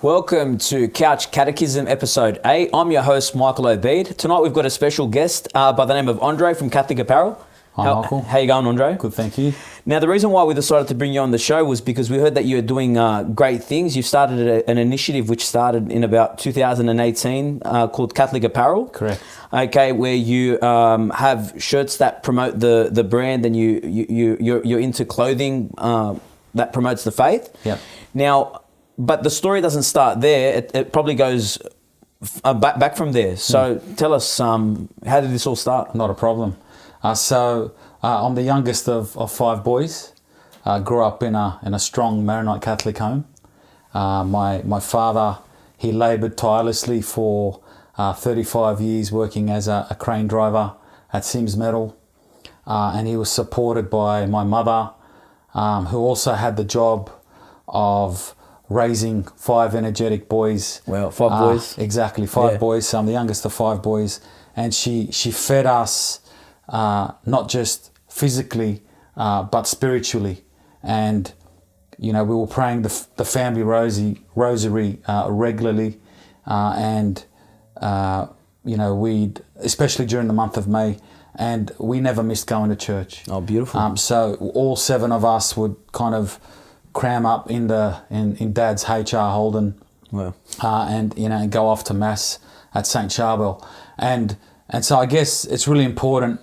Welcome to Couch Catechism Episode 8. I'm your host, Michael Obeid. Tonight we've got a special guest by the name of Andre from Catholic Apparel. Hi, Michael. How you going, Andre? Good, thank you. Now, the reason why we decided to bring you on the show was because we heard that you're doing great things. You've started an initiative which started in about 2018 called Catholic Apparel. Correct. Okay, where you have shirts that promote the brand, and you're into clothing that promotes the faith. Yep. Now, but the story doesn't start there. It probably goes back from there. So tell us, how did this all start? Not a problem. I'm the youngest of five boys. Grew up in a strong Maronite Catholic home. My father, he laboured tirelessly for 35 years working as a crane driver at Sims Metal. And he was supported by my mother, who also had the job of raising five energetic boys. Well, five boys. Exactly, five boys. So I'm the youngest of five boys. And she fed us not just physically, but spiritually. And, you know, we were praying the family rosary regularly. You know, we'd, especially during the month of May, and we never missed going to church. Oh, beautiful. So all seven of us would kind of cram up in Dad's HR Holden. Wow. And go off to Mass at St. Charbel. And so I guess it's really important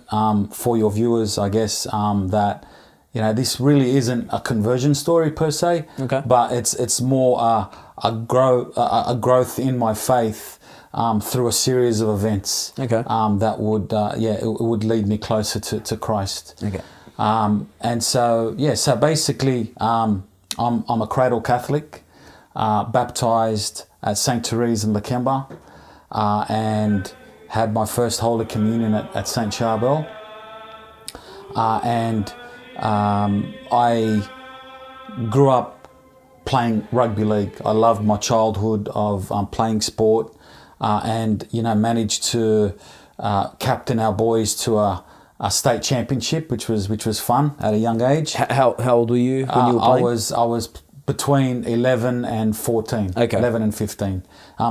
for your viewers, I guess, that, you know, this really isn't a conversion story per se, okay, but it's more a growth in my faith through a series of events, okay, that would it would lead me closer to Christ. Okay. And so basically I'm a cradle Catholic, baptized at St. Therese in Lakemba, and had my first Holy Communion at St. Charbel. I grew up playing rugby league. I loved my childhood of playing sport, and, you know, managed to captain our boys to a state championship, which was fun at a young age. How old were you when you were playing? I was between 11 and 14, okay. 11 and 15.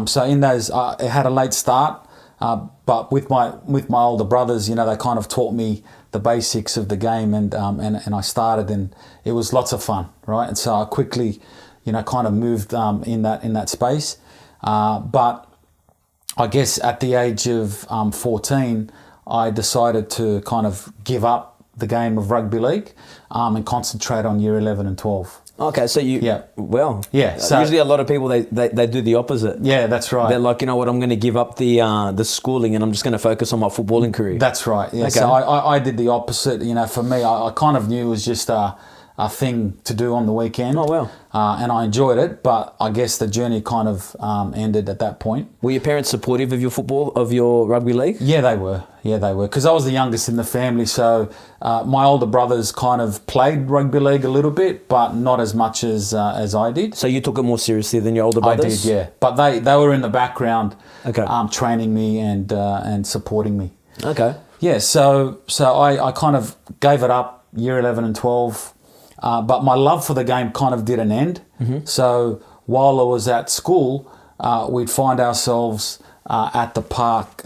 So in those, it had a late start, but with my older brothers, you know, they kind of taught me the basics of the game, and I started, and it was lots of fun, right? And so I quickly, you know, kind of moved in that space. But I guess at the age of 14, I decided to kind of give up the game of rugby league and concentrate on year 11 and 12. Okay, so so usually a lot of people they do the opposite. Yeah, that's right. They're like, you know what, I'm going to give up the schooling and I'm just going to focus on my footballing career. That's right. Yeah. Okay. So I did the opposite. You know, for me, I kind of knew it was just a thing to do on the weekend. Oh, well. And I enjoyed it, but I guess the journey kind of ended at that point. Were your parents supportive of your football, of your rugby league? Yeah, they were. Because I was the youngest in the family, so my older brothers kind of played rugby league a little bit, but not as much as I did. So you took it more seriously than your older brothers? I did, yeah. But they were in the background, okay, training me and supporting me. Okay. Yeah, so I kind of gave it up year 11 and 12. But my love for the game kind of didn't end. Mm-hmm. So while I was at school, we'd find ourselves at the park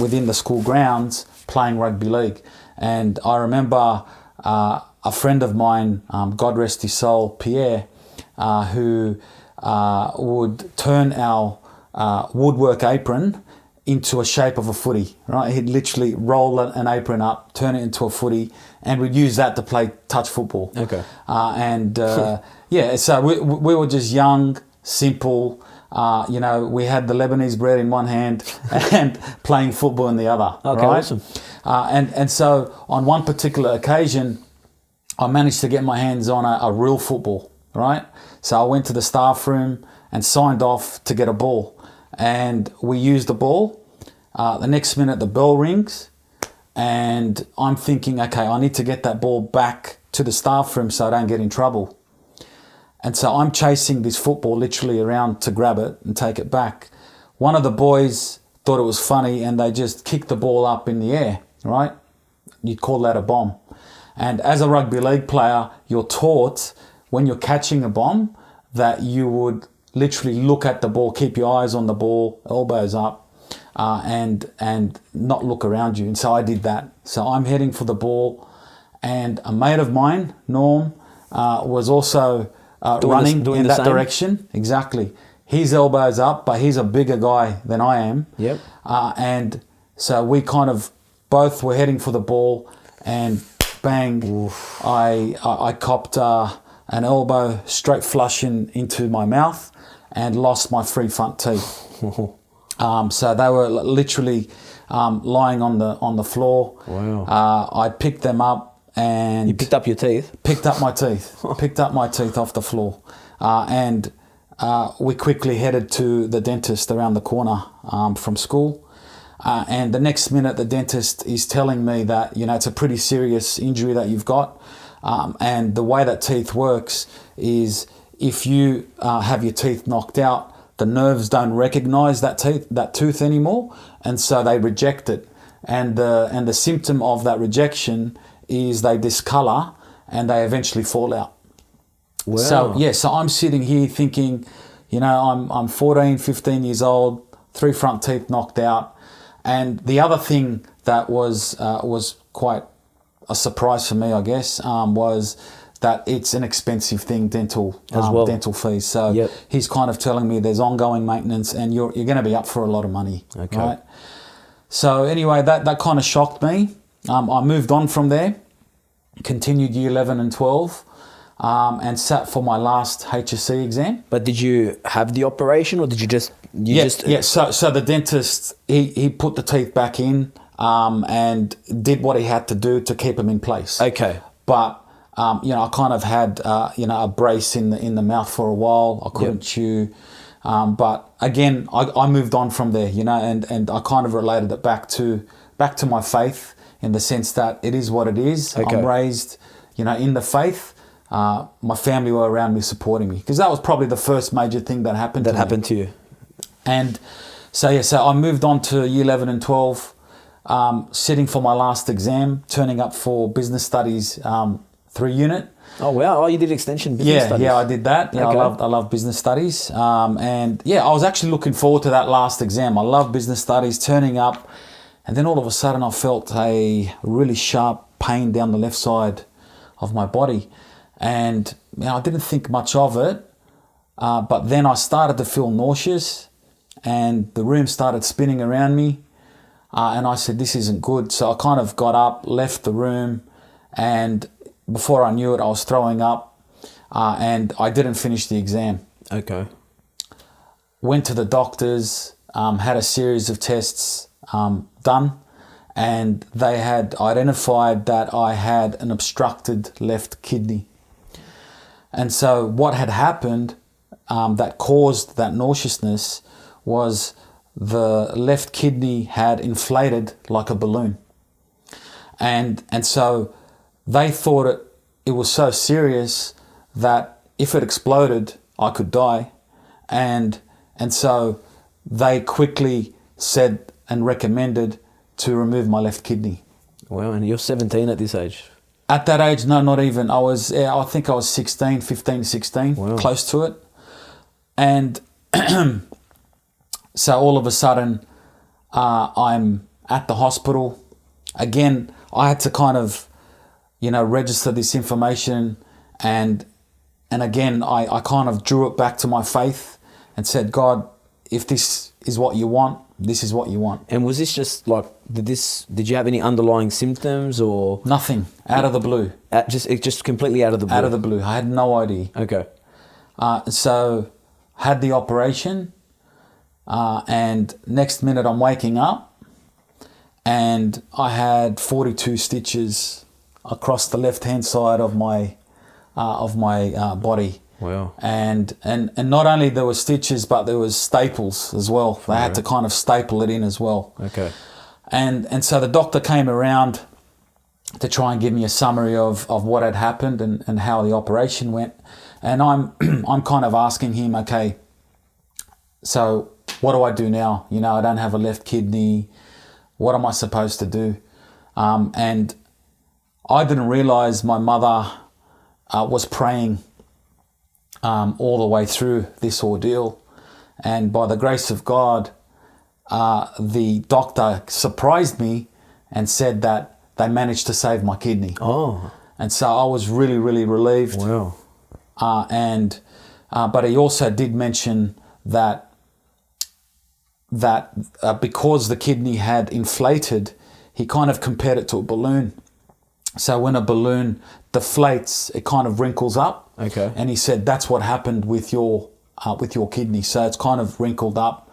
within the school grounds playing rugby league. And I remember a friend of mine, God rest his soul, Pierre, who would turn our woodwork apron into a shape of a footy, right? He'd literally roll an apron up, turn it into a footy, and we'd use that to play touch football. Okay. So we were just young, simple. You know, we had the Lebanese bread in one hand and playing football in the other. Okay, right? awesome. And so on one particular occasion, I managed to get my hands on a real football, right? So I went to the staff room and signed off to get a ball. And we used the ball. The next minute the bell rings, and I'm thinking, okay, I need to get that ball back to the staff room so I don't get in trouble. And so I'm chasing this football literally around to grab it and take it back. One of the boys thought it was funny and they just kicked the ball up in the air, right? You'd call that a bomb. And as a rugby league player, you're taught when you're catching a bomb that you would literally look at the ball, keep your eyes on the ball, elbows up, and not look around you. And so I did that. So I'm heading for the ball, and a mate of mine, Norm, was also running in that direction. Exactly. His elbows up, but he's a bigger guy than I am. Yep. And so we kind of both were heading for the ball, and bang, oof. I copped an elbow straight flush into my mouth and lost my free front teeth. So they were literally lying on the floor. Wow. I picked them up, and you picked up your teeth? Picked up my teeth. Picked up my teeth off the floor. And we quickly headed to the dentist around the corner from school. And the next minute, the dentist is telling me that, it's a pretty serious injury that you've got. And the way that teeth works is if you have your teeth knocked out, the nerves don't recognize that tooth anymore, and so they reject it. And the symptom of that rejection is they discolor and they eventually fall out. Wow. So I'm sitting here thinking, I'm 14, 15 years old, 3 front teeth knocked out. And the other thing that was quite a surprise for me, I guess, was that it's an expensive thing, dental fees. So yep. He's kind of telling me there's ongoing maintenance, and you're going to be up for a lot of money. Okay. Right? So anyway, that kind of shocked me. I moved on from there, continued year 11 and 12, and sat for my last HSC exam. But did you have the operation, or did you just... So the dentist, he put the teeth back in and did what he had to do to keep them in place. Okay. But I kind of had a brace in the mouth for a while. I couldn't chew. But again, I moved on from there, and I kind of related it back to my faith, in the sense that it is what it is. Okay. I'm raised, in the faith. My family were around me supporting me, because that was probably the first major thing that happened to you. And so I moved on to year 11 and 12, sitting for my last exam, turning up for business studies 3 unit. Oh wow! Oh, you did extension business studies. Yeah, I did that. Yeah, okay. I love business studies. And I was actually looking forward to that last exam. I love business studies, turning up, and then all of a sudden I felt a really sharp pain down the left side of my body. And I didn't think much of it, but then I started to feel nauseous, and the room started spinning around me, and I said, this isn't good. So I kind of got up, left the room, and before I knew it, I was throwing up, and I didn't finish the exam. Okay. Went to the doctors, had a series of tests done, and they had identified that I had an obstructed left kidney. And so what had happened that caused that nauseousness was the left kidney had inflated like a balloon. And so they thought it was so serious that if it exploded, I could die. And so they quickly said and recommended to remove my left kidney. Wow, and you're 17 at this age? At that age, no, not even. I think I was 16, 15, 16, wow. Close to it. And so all of a sudden, I'm at the hospital. Again, I had to kind of, register this information. And again, I kind of drew it back to my faith and said, God, if this is what you want, this is what you want. And was this just like, did you have any underlying symptoms or? Nothing, out of the blue. Just completely out of the blue? Out of the blue. I had no idea. Okay. So had the operation, and next minute I'm waking up, and I had 42 stitches across the left-hand side of my body. Wow. And not only there were stitches, but there was staples as well. They had to kind of staple it in as well. Okay. And so the doctor came around to try and give me a summary of what had happened and how the operation went. And I'm kind of asking him, okay, so what do I do now? I don't have a left kidney. What am I supposed to do? And I didn't realize my mother was praying all the way through this ordeal. And by the grace of God, the doctor surprised me and said that they managed to save my kidney. Oh. And so I was really, really relieved. Wow. But he also did mention that because the kidney had inflated, he kind of compared it to a balloon. So when a balloon deflates, it kind of wrinkles up. Okay. And he said that's what happened with your kidney. So it's kind of wrinkled up,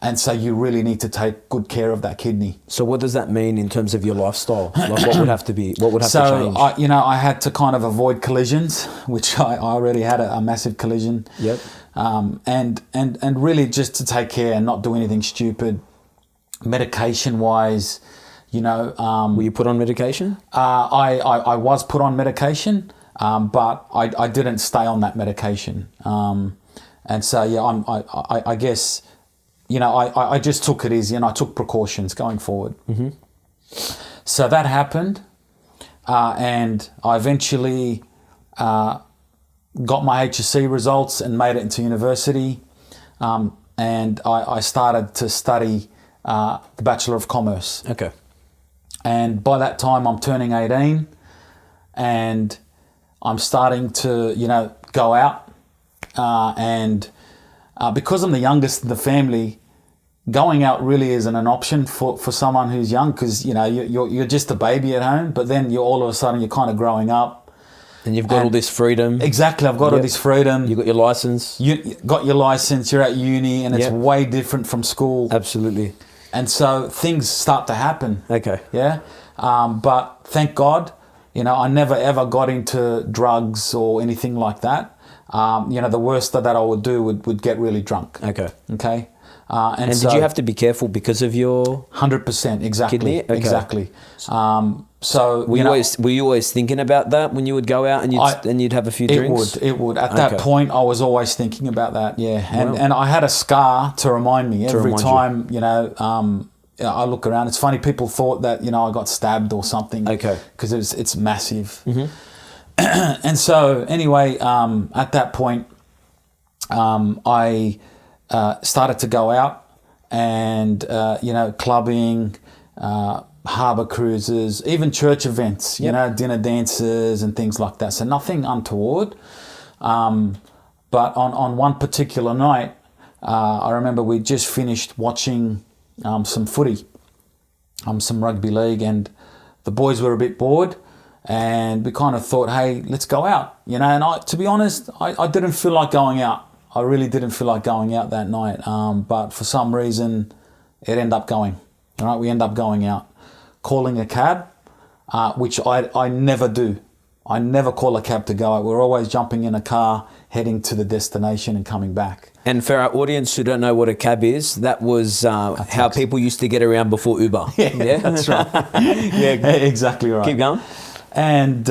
and so you really need to take good care of that kidney. So what does that mean in terms of your lifestyle? Like what would have to change? So I had to kind of avoid collisions, which I already had a massive collision. Yep. And really just to take care and not do anything stupid. Medication wise, were you put on medication? I was put on medication, but I didn't stay on that medication. And so I guess I just took it easy and I took precautions going forward. Mm-hmm. So that happened, and I eventually got my HSC results and made it into university, and I started to study the Bachelor of Commerce. Okay. And by that time, I'm turning 18, and I'm starting to, go out. And because I'm the youngest in the family, going out really isn't an option for someone who's young, because, you're just a baby at home, but then all of a sudden you're kind of growing up. And you've got all this freedom. Exactly, I've got all this freedom. You got your license. You got your license, you're at uni, and it's way different from school. Absolutely. And so things start to happen. Okay. Yeah. But thank God, I never ever got into drugs or anything like that. The worst that I would do would get really drunk. Okay. Okay. And so, did you have to be careful because of your 100%? Exactly. Kidney? Okay. Exactly. So were you always thinking about that when you would go out and you'd have a few drinks? It would. At that point, I was always thinking about that. Yeah. And I had a scar to remind me every time. I look around. It's funny. People thought that I got stabbed or something. Okay. Because it's massive. Mm-hmm. And so anyway, at that point, I started to go out and clubbing, harbour cruises, even church events. Dinner dances and things like that. So nothing untoward. But on one particular night, I remember we just finished watching some footy, some rugby league, and the boys were a bit bored, and we kind of thought, hey, let's go out, and to be honest, I didn't feel like going out. I really didn't feel like going out that night, but for some reason it ended up going. All right, we end up going out, calling a cab, which I never do. I never call a cab to go out. We're always jumping in a car, heading to the destination and coming back. And for our audience who don't know what a cab is, that was how people used to get around before Uber. Yeah, that's right. Yeah, exactly right. Keep going. And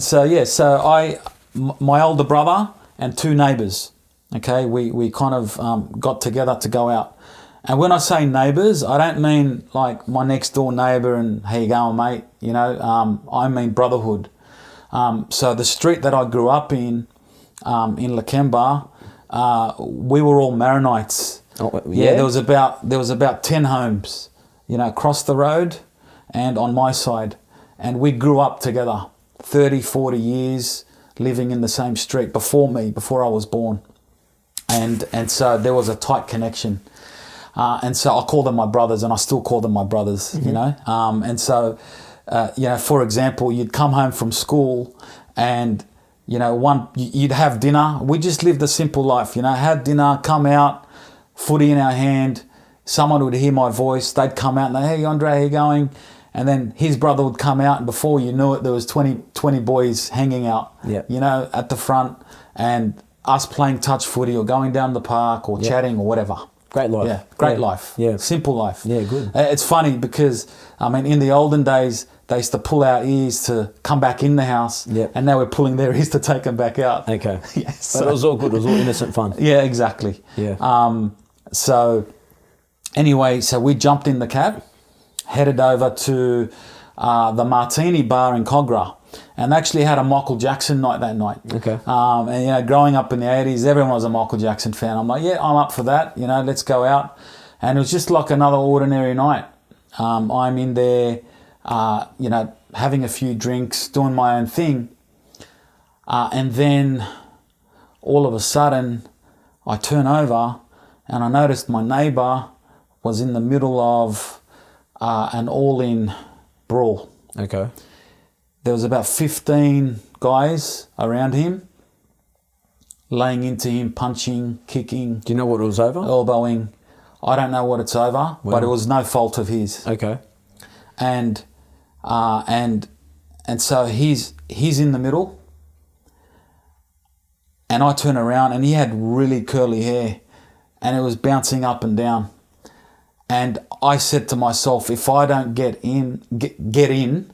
so my older brother and two neighbours, okay, we kind of got together to go out. And when I say neighbours, I don't mean like my next door neighbour and how you going, mate? I mean brotherhood. So the street that I grew up in Lakemba, we were all Maronites. Oh, yeah. There was about 10 homes, across the road and on my side. And we grew up together, 30, 40 years living in the same street before I was born. And so there was a tight connection. And so I call them my brothers, and I still call them my brothers, Mm-hmm. And so, for example, you'd come home from school and, you'd have dinner. We just lived a simple life, had dinner, come out, footy in our hand. Someone would hear my voice. They'd come out and they, hey, Andre, how you going? And then his brother would come out, and before you knew it, there was 20 boys hanging out, at the front, and us playing touch footy or going down the park or chatting or whatever. Great life. Yeah, great life. Yeah. Simple life. Yeah, good. It's funny because, in the olden days, they used to pull our ears to come back in the house, and now we're pulling their ears to take them back out. Okay. Yes. But it was all good. It was all innocent fun. Yeah, exactly. Yeah. So anyway, we jumped in the cab, headed over to the Martini bar in Cogra. and they actually had a Michael Jackson night that night. Okay. And you know, growing up in the 80s, everyone was a Michael Jackson fan. I'm like, yeah, I'm up for that. You know, let's go out. And it was just like another ordinary night. I'm in there, you know, having a few drinks, doing my own thing. And then all of a sudden, I turn over and I noticed my neighbour was in the middle of an all-in brawl. Okay. There was about 15 guys around him, laying into him, punching, kicking. Do you know what it was over? Elbowing. I don't know what it's over, but it was no fault of his. Okay. And so he's in the middle, and I turn around, and he had really curly hair, and it was bouncing up and down. And I said to myself, if I don't get in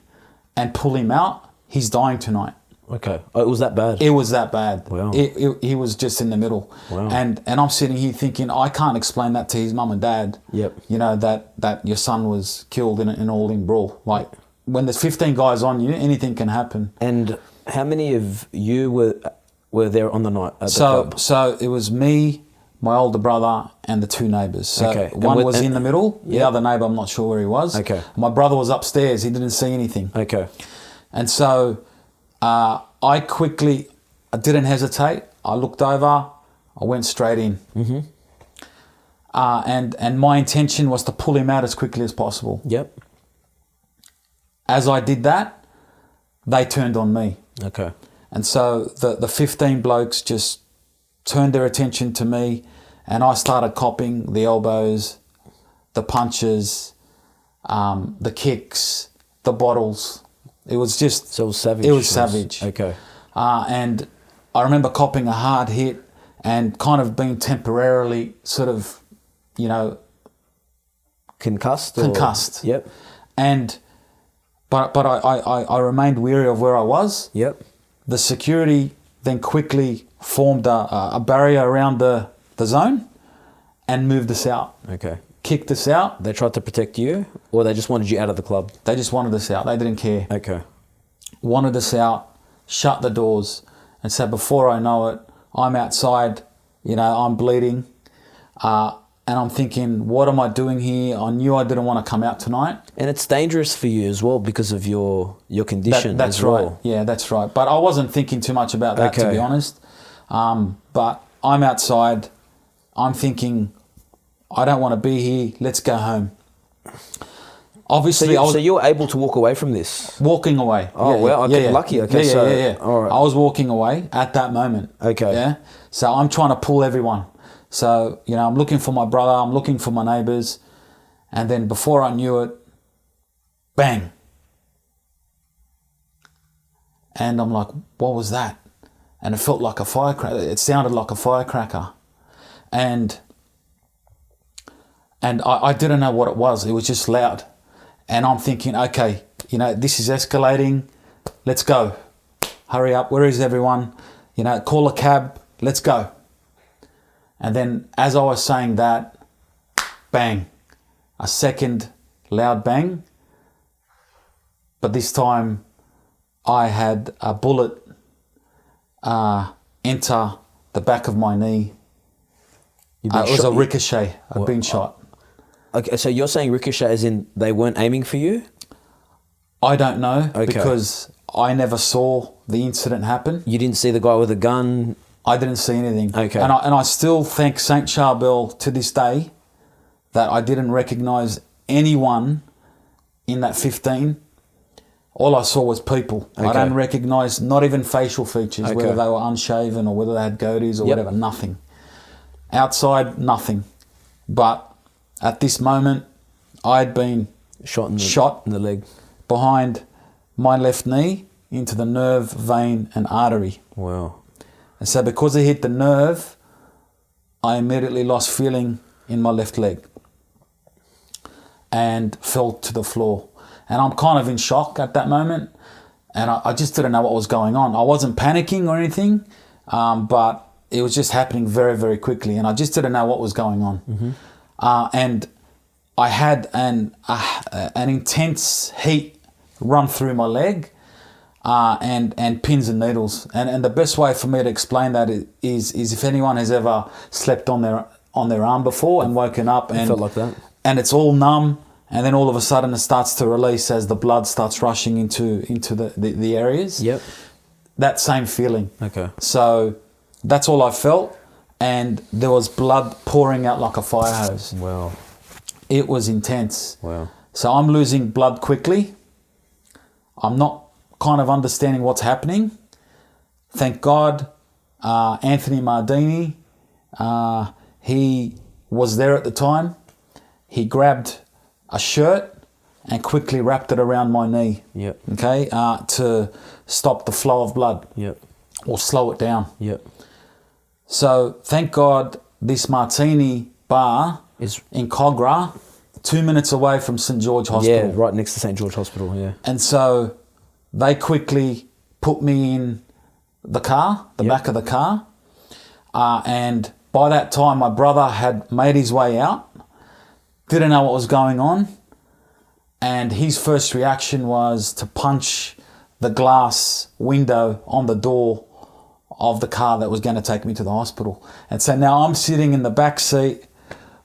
and pull him out, he's dying tonight. Okay. Oh, it was that bad? It was that bad. Wow. He was just in the middle. Wow. And I'm sitting here thinking, I can't explain that to his mum and dad. Yep. You know, that your son was killed in an all-in brawl. Like, when there's 15 guys on you, anything can happen. And how many of you were there on the night at the club? So it was me, my older brother, and the two neighbours. So Okay. one was in the middle. The Yep. other neighbour, I'm not sure where he was. Okay. My brother was upstairs. He didn't see anything. Okay. And so I didn't hesitate. I looked over. I went straight in. Mm-hmm. And my intention was to pull him out as quickly as possible. Yep. As I did that, they turned on me. Okay. And so the 15 blokes just turned their attention to me, and I started copping the elbows, the punches, the kicks, the bottles. It was just... So it was savage. It was savage. Okay. And I remember copping a hard hit and kind of being temporarily sort of, you know... Concussed? Concussed. Yep. But I remained weary of where I was. Yep. The security then quickly formed a barrier around the zone and moved us out. Okay. Kicked us out. They tried to protect you, or they just wanted you out of the club? They just wanted us out. They didn't care. Okay. Wanted us out, shut the doors, and so before I know it, I'm outside, you know, I'm bleeding, and I'm thinking, what am I doing here? I knew I didn't want to come out tonight. And it's dangerous for you as well because of your condition. That's as right. well. Yeah, that's right. But I wasn't thinking too much about that, to Okay. be honest. But I'm outside. I'm thinking, I don't want to be here. Let's go home. Obviously, I was So you were able to walk away from this? walking away. Oh, well, okay, lucky. Okay, yeah. all right. I was walking away at that moment. Okay. Yeah. So I'm trying to pull everyone. So, you know, I'm looking for my brother. I'm looking for my neighbours. And then before I knew it, bang. And I'm like, what was that? And it felt like a firecracker. It sounded like a firecracker. And I didn't know what it was. It was just loud. And I'm thinking, okay, you know, this is escalating. Let's go. Hurry up. Where is everyone? You know, call a cab. Let's go. And then as I was saying that, bang. A second loud bang. But this time I had a bullet enter the back of my knee. It was a ricochet. I'd been shot. Okay, so you're saying ricochet as in they weren't aiming for you? I don't know, Okay. because I never saw the incident happen. You didn't see the guy with a gun? I didn't see anything. Okay. And I still thank Saint Charbel to this day that I didn't recognise anyone in that 15. All I saw was people. I Okay. don't recognise not even facial features, Okay. whether they were unshaven or whether they had goatees or Yep. whatever, nothing. Outside, nothing. But at this moment, I'd been Shot in the leg. behind my left knee into the nerve, vein and artery. Wow. And so because it hit the nerve, I immediately lost feeling in my left leg and fell to the floor. And I'm kind of in shock at that moment. And I just didn't know what was going on. I wasn't panicking or anything, but it was just happening very, very quickly. And I just didn't know what was going on. Mm-hmm. And I had an intense heat run through my leg. and pins and needles. And the best way for me to explain that is if anyone has ever slept on their arm before and woken up and felt like that, and it's all numb, and then all of a sudden it starts to release as the blood starts rushing into the areas. Yep. That same feeling. Okay. So that's all I felt, and there was blood pouring out like a fire hose. Wow. It was intense. Wow. So I'm losing blood quickly. I'm not kind of understanding what's happening. Thank God, Anthony Mardini, he was there at the time. He grabbed a shirt and quickly wrapped it around my knee. Yep. Okay, to stop the flow of blood. Yep. Or slow it down. Yep. So thank God this Martini bar Is in Cogra, 2 minutes away from St. George Hospital. Yeah, right next to St. George Hospital, yeah. And so they quickly put me in the car, the back of the car. And by that time, my brother had made his way out, didn't know what was going on. And his first reaction was to punch the glass window on the door of the car that was going to take me to the hospital. And so now I'm sitting in the back seat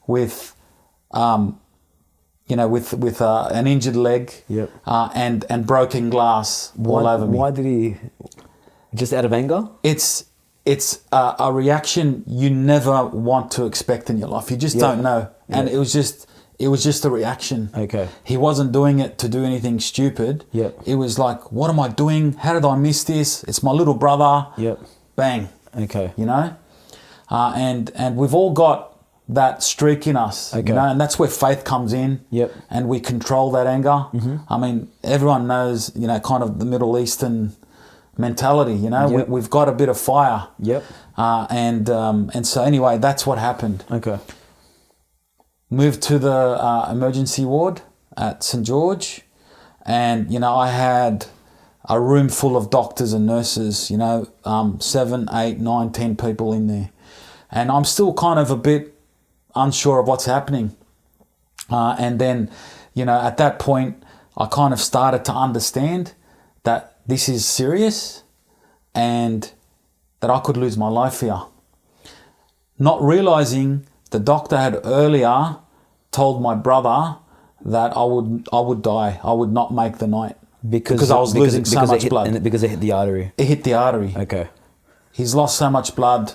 with, an injured leg, Yep. and broken glass all over me. Why did he? Just out of anger? It's a reaction you never want to expect in your life. You just don't know. And it was just a reaction. Okay. He wasn't doing it to do anything stupid. Yep. It was like, what am I doing? How did I miss this? It's my little brother. Yep. Bang. Okay. You know? And we've all got that streak in us. Okay. You know? And that's where faith comes in. Yep. And we control that anger. Mm-hmm. I mean, everyone knows, kind of the Middle Eastern mentality, Yep. we've got a bit of fire. Yep. And so anyway, that's what happened. Okay. Moved to the emergency ward at St. George, and I had a room full of doctors and nurses, 7, 8, 9, 10 people in there, and I'm still kind of a bit unsure of what's happening. And then, at that point, I kind of started to understand that this is serious and that I could lose my life here. Not realizing the doctor had earlier told my brother that I would die. I would not make the night because I was losing so much blood. And because it hit the artery. It hit the artery. Okay. He's lost so much blood,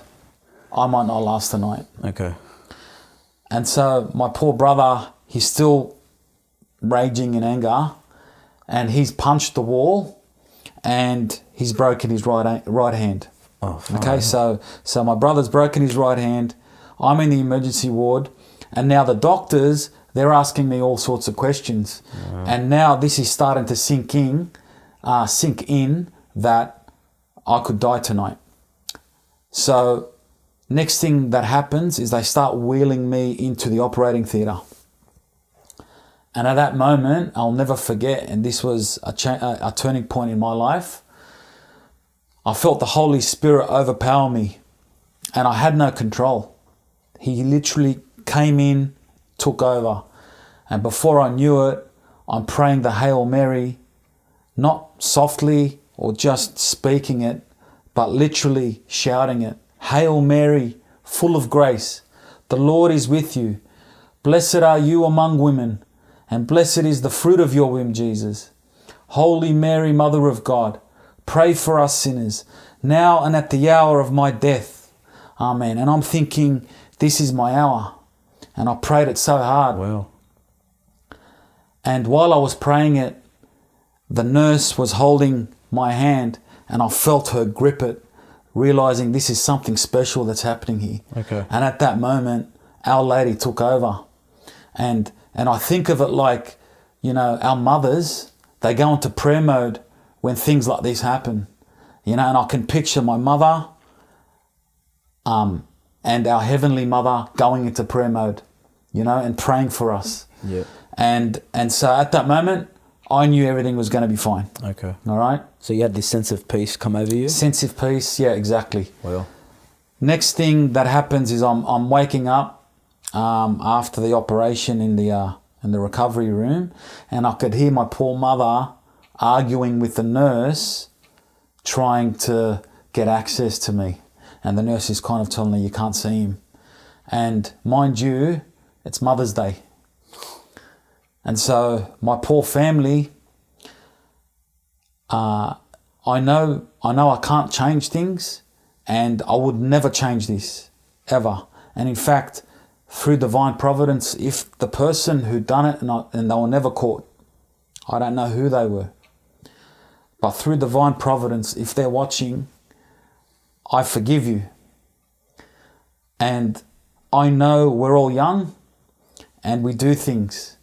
I might not last the night. Okay. And so my poor brother, he's still raging in anger, and he's punched the wall, and he's broken his right hand. Oh, okay, so my brother's broken his right hand. I'm in the emergency ward, and now the doctors, they're asking me all sorts of questions. Wow. And now this is starting to sink in that I could die tonight. So next thing that happens is they start wheeling me into the operating theatre. And at that moment, I'll never forget, and this was a turning point in my life, I felt the Holy Spirit overpower me, and I had no control. He literally came in, took over, and before I knew it, I'm praying the Hail Mary, not softly or just speaking it, but literally shouting it. Hail Mary, full of grace, the Lord is with you. Blessed are you among women, and blessed is the fruit of your womb, Jesus. Holy Mary, Mother of God, pray for us sinners, now and at the hour of my death. Amen. And I'm thinking, this is my hour. And I prayed it so hard. Wow. And while I was praying it, the nurse was holding my hand, and I felt her grip it, realizing this is something special that's happening here. Okay. And at that moment, Our Lady took over. And I think of it like, our mothers, they go into prayer mode when things like this happen. And I can picture my mother and our Heavenly Mother going into prayer mode, and praying for us. Yeah. And so at that moment, I knew everything was going to be fine. Okay. All right? So you had this sense of peace come over you? Sense of peace, yeah, exactly. Well. Next thing that happens is I'm waking up after the operation in the recovery room, and I could hear my poor mother arguing with the nurse trying to get access to me. And the nurse is kind of telling me, you can't see him. And mind you, it's Mother's Day. And so my poor family, I know I can't change things, and I would never change this, ever. And in fact, through divine providence, if the person who done it, and they were never caught, I don't know who they were, but through divine providence, if they're watching, I forgive you. And I know we're all young and we do things,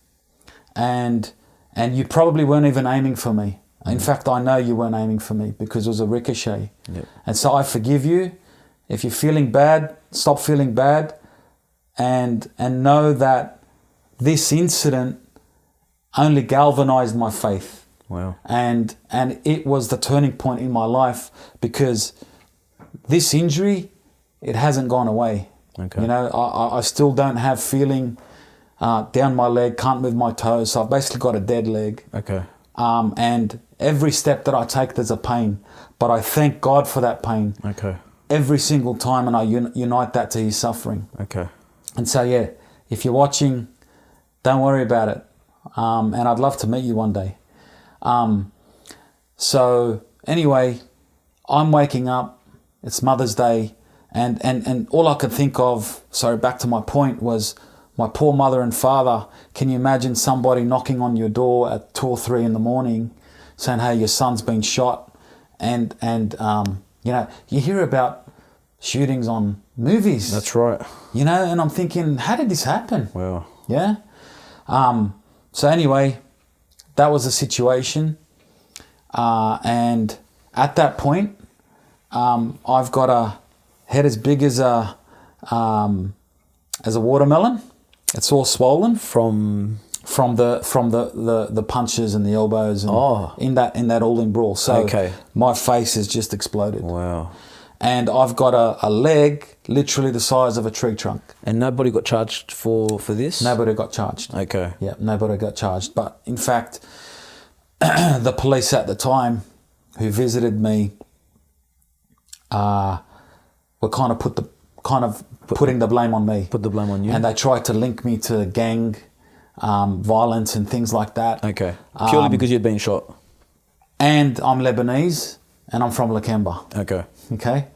and you probably weren't even aiming for me. In fact, I know you weren't aiming for me because it was a ricochet. Yep. And so I forgive you. If you're feeling bad, stop feeling bad, and know that this incident only galvanized my faith. Wow. And it was the turning point in my life, because this injury, it hasn't gone away. Okay. You know, I still don't have feeling down my leg, can't move my toes, so I've basically got a dead leg. Okay. And every step that I take, there's a pain. But I thank God for that pain. Okay. Every single time, and I unite that to his suffering. Okay. And so, yeah, if you're watching, don't worry about it. And I'd love to meet you one day. So anyway, I'm waking up, it's Mother's Day, and all I could think of, sorry, back to my point, was my poor mother and father. Can you imagine somebody knocking on your door at 2 or 3 in the morning saying, hey, your son's been shot? And you know, you hear about shootings on movies. That's right. You know, and I'm thinking, how did this happen? Wow. Yeah. So anyway, that was the situation. And at that point, I've got a head as big as a watermelon. It's all swollen From the punches and the elbows and in that all-in brawl. So Okay. my face has just exploded. wow. And I've got a leg literally the size of a tree trunk. And nobody got charged for this? Nobody got charged. Okay. Yeah, nobody got charged. But in fact, the police at the time who visited me were kind of putting the blame on me. Put the blame on you? And they tried to link me to gang violence and things like that. Okay. Purely because you'd been shot? And I'm Lebanese and I'm from Lakemba. Okay. Okay?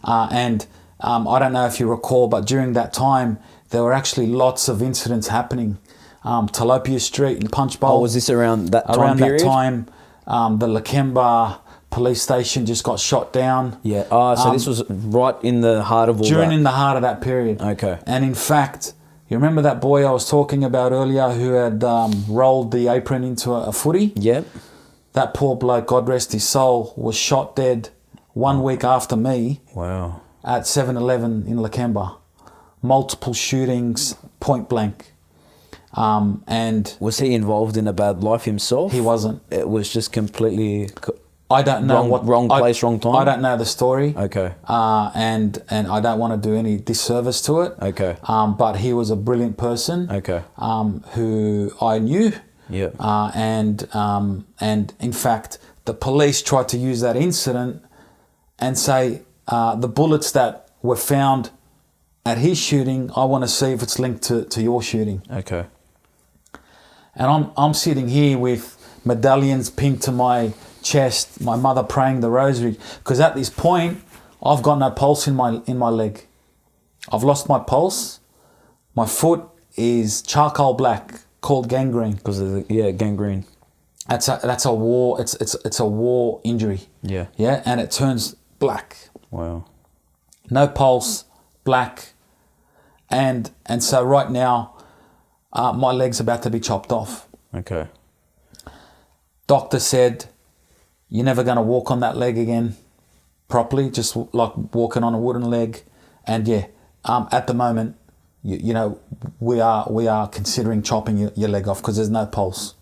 And I don't know if you recall, but during that time, there were actually lots of incidents happening. Talopia Street and Punch Bowl. Oh, was this around that time Around period? that time, the Lakemba police station just got shot down. Yeah. So this was right in the heart of all During that? in the heart of that period. Okay. And in fact, you remember that boy I was talking about earlier who had rolled the apron into a footy? Yep. That poor bloke, God rest his soul, was shot dead 1 week after me Wow. at 7-Eleven in Lakemba. Multiple shootings, point blank. And Was he involved in a bad life himself? he wasn't. It was just completely I don't know wrong place, wrong time? I don't know the story. Okay. And I don't want to do any disservice to it. Okay. But he was a brilliant person. Okay. Who I knew. Yeah. And in fact, the police tried to use that incident and say the bullets that were found at his shooting, I want to see if it's linked to your shooting. Okay. And I'm sitting here with medallions pinned to my chest, my mother praying the rosary, because at this point I've got no pulse in my leg. I've lost my pulse. My foot is charcoal black, called gangrene. Because of the gangrene. That's a war. It's a war injury. Yeah. Yeah, and it turns black. Wow. No pulse, black, and so right now, my leg's about to be chopped off. Okay. Doctor said, you're never going to walk on that leg again properly, just like walking on a wooden leg. And yeah, at the moment, you know, we are considering chopping your leg off because there's no pulse.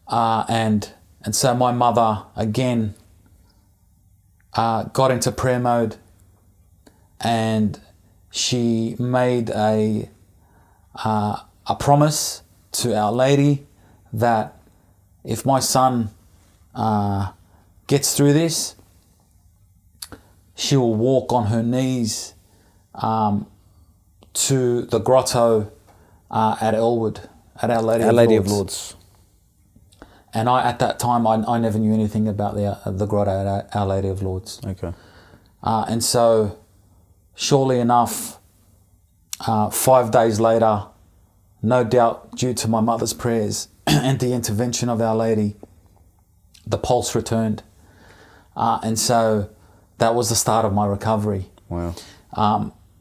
And so my mother again got into prayer mode, and she made a promise to Our Lady that if my son gets through this, she will walk on her knees to the grotto at Elwood, at Our Lady of Lourdes. And at that time, I never knew anything about the grotto at Our Lady of Lourdes. Okay. And so, surely enough, 5 days later, no doubt due to my mother's prayers and the intervention of Our Lady, the pulse returned. And so that was the start of my recovery. Wow.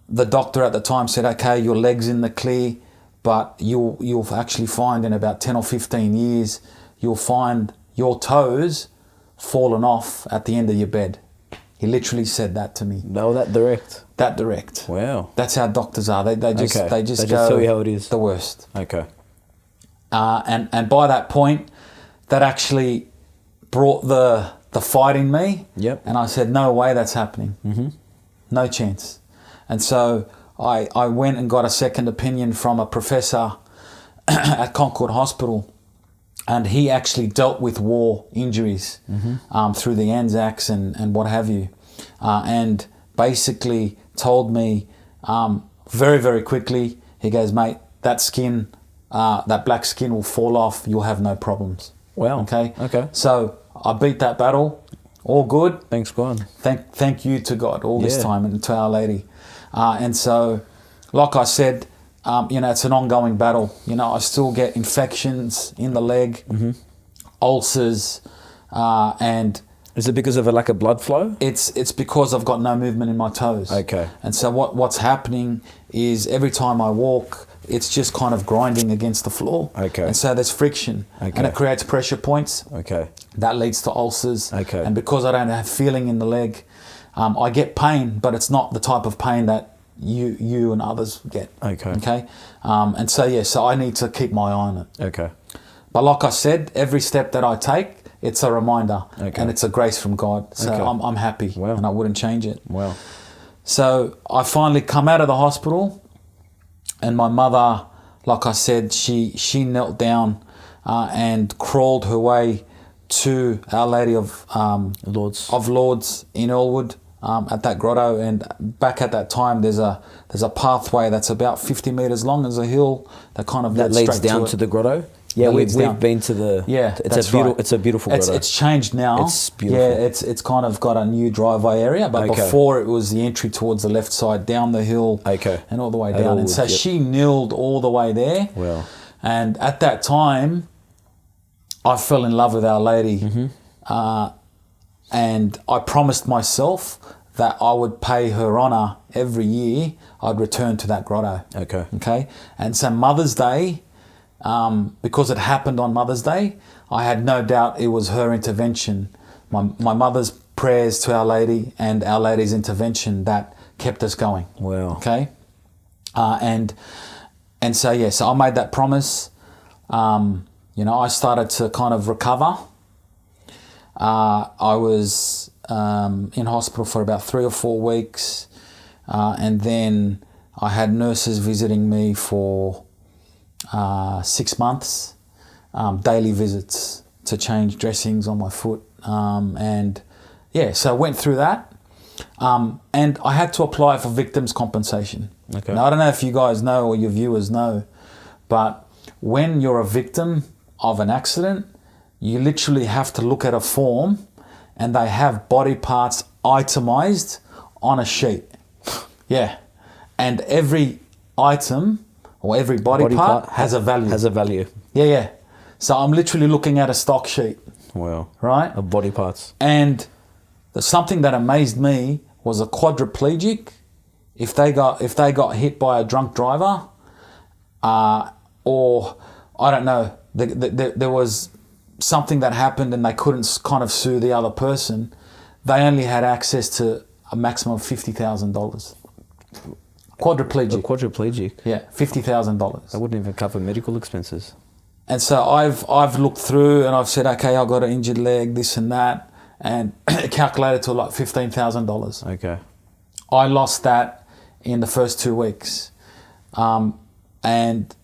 The doctor at the time said, okay, your leg's in the clear, but you'll actually find in about 10 or 15 years, you'll find your toes fallen off at the end of your bed. He literally said that to me. No, that direct. That direct. Wow. That's how doctors are. They just go tell you how it is. The worst. Okay. And by that point, that actually brought the fight in me. Yep. And I said, no way that's happening. Mm-hmm. No chance. And so I went and got a second opinion from a professor at Concord Hospital. And he actually dealt with war injuries through the Anzacs and what have you. And basically told me very, very quickly, he goes, mate, that skin, that black skin will fall off. You'll have no problems. Wow. Okay. Okay. So I beat that battle. All good. Thanks, God. Thank you to God all this time and to Our Lady. And so, like I said, it's an ongoing battle. I still get infections in the leg, ulcers, and is it because of a lack of blood flow? it's because I've got no movement in my toes. Okay. And so what's happening is every time I walk, it's just kind of grinding against the floor. Okay. And so there's friction, and it creates pressure points. Okay. That leads to ulcers. Okay. And because I don't have feeling in the leg, I get pain, but it's not the type of pain that you and others get. Okay. Okay. And so I need to keep my eye on it. Okay. But like I said, every step that I take, it's a reminder, and it's a grace from God. So I'm happy, and I wouldn't change it. Wow. So I finally come out of the hospital, and my mother, like I said, she knelt down and crawled her way to Our Lady of Lourdes in Elwood at that grotto. And back at that time, there's a pathway that's about 50 meters long. There's a hill that kind of leads down to the grotto. Yeah, we've been to the. Yeah, it's a beautiful grotto. It's changed now. It's beautiful. Yeah, it's kind of got a new driveway area, but before it was the entry towards the left side, down the hill, and all the way down. And so she kneeled all the way there. Wow. And at that time, I fell in love with Our Lady, and I promised myself that I would pay her honour every year. I'd return to that grotto. Okay. And so Mother's Day. Because it happened on Mother's Day, I had no doubt it was her intervention, my mother's prayers to Our Lady and Our Lady's intervention that kept us going. Wow. Okay. And so I made that promise. I started to kind of recover. I was in hospital for about 3 or 4 weeks, and then I had nurses visiting me for 6 months, daily visits to change dressings on my foot. So I went through that. And I had to apply for victims' compensation. Okay. Now, I don't know if you guys know or your viewers know, but when you're a victim of an accident, you literally have to look at a form and they have body parts itemized on a sheet. Yeah. And every item or every body part has a value. Yeah. So I'm literally looking at a stock sheet. Wow. Right? Of body parts. And something that amazed me was a quadriplegic, if they got hit by a drunk driver, or I don't know, there was something that happened and they couldn't kind of sue the other person, they only had access to a maximum of $50,000. Quadriplegic. A quadriplegic? Yeah, $50,000. That wouldn't even cover medical expenses. And so I've looked through and I've said, okay, I've got an injured leg, this and that, and it calculated to like $15,000. Okay. I lost that in the first 2 weeks. And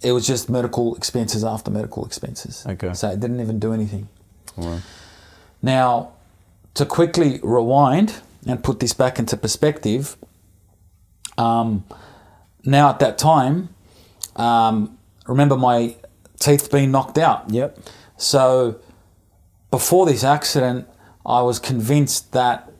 it was just medical expenses after medical expenses. Okay. So it didn't even do anything. Wow. Now, to quickly rewind and put this back into perspective, now at that time, remember my teeth being knocked out. Yep. So before this accident, I was convinced that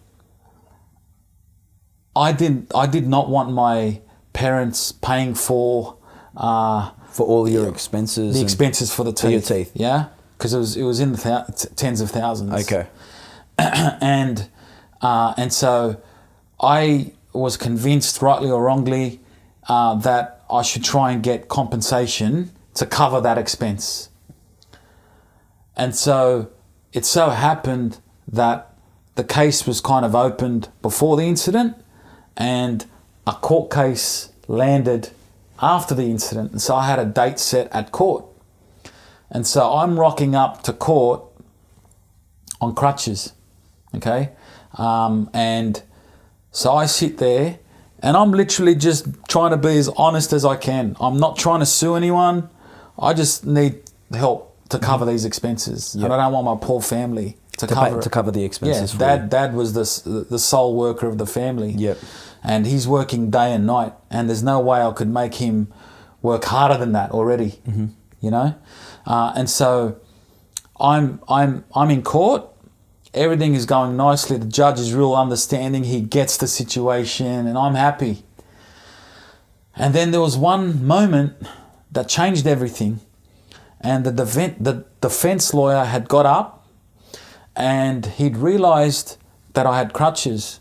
I did not want my parents paying for all your expenses. the expenses for the teeth. For your teeth. Yeah, because it was in the tens of thousands. Okay. And so I was convinced, rightly or wrongly, that I should try and get compensation to cover that expense. And so it so happened that the case was kind of opened before the incident, and a court case landed after the incident. And so I had a date set at court. And so I'm rocking up to court on crutches, okay? And so I sit there and I'm literally just trying to be as honest as I can. I'm not trying to sue anyone. I just need help to cover these expenses. Yep. And I don't want my poor family to cover the expenses. Yeah, Dad was the sole worker of the family. Yep. And he's working day and night, and there's no way I could make him work harder than that already. Mm-hmm. You know, and so I'm in court. Everything is going nicely. The judge is real understanding. He gets the situation, and I'm happy. And then there was one moment that changed everything, and the defense lawyer had got up, and he'd realised that I had crutches.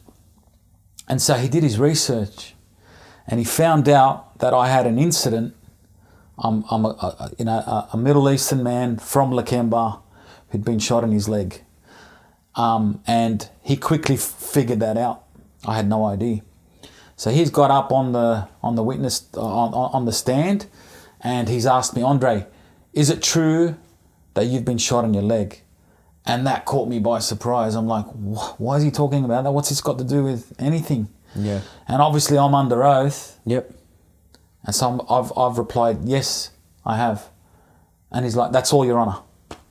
And so he did his research, and he found out that I had an incident. I'm a Middle Eastern man from Lakemba who'd been shot in his leg, and he quickly figured that out. I had no idea. So he's got up on the witness on the stand, and he's asked me, Andre, is it true that you've been shot in your leg? And that caught me by surprise. I'm like, why is he talking about that? What's this got to do with anything? Yeah. And obviously I'm under oath. Yep. And so I've replied, yes, I have. And he's like, that's all, Your Honour.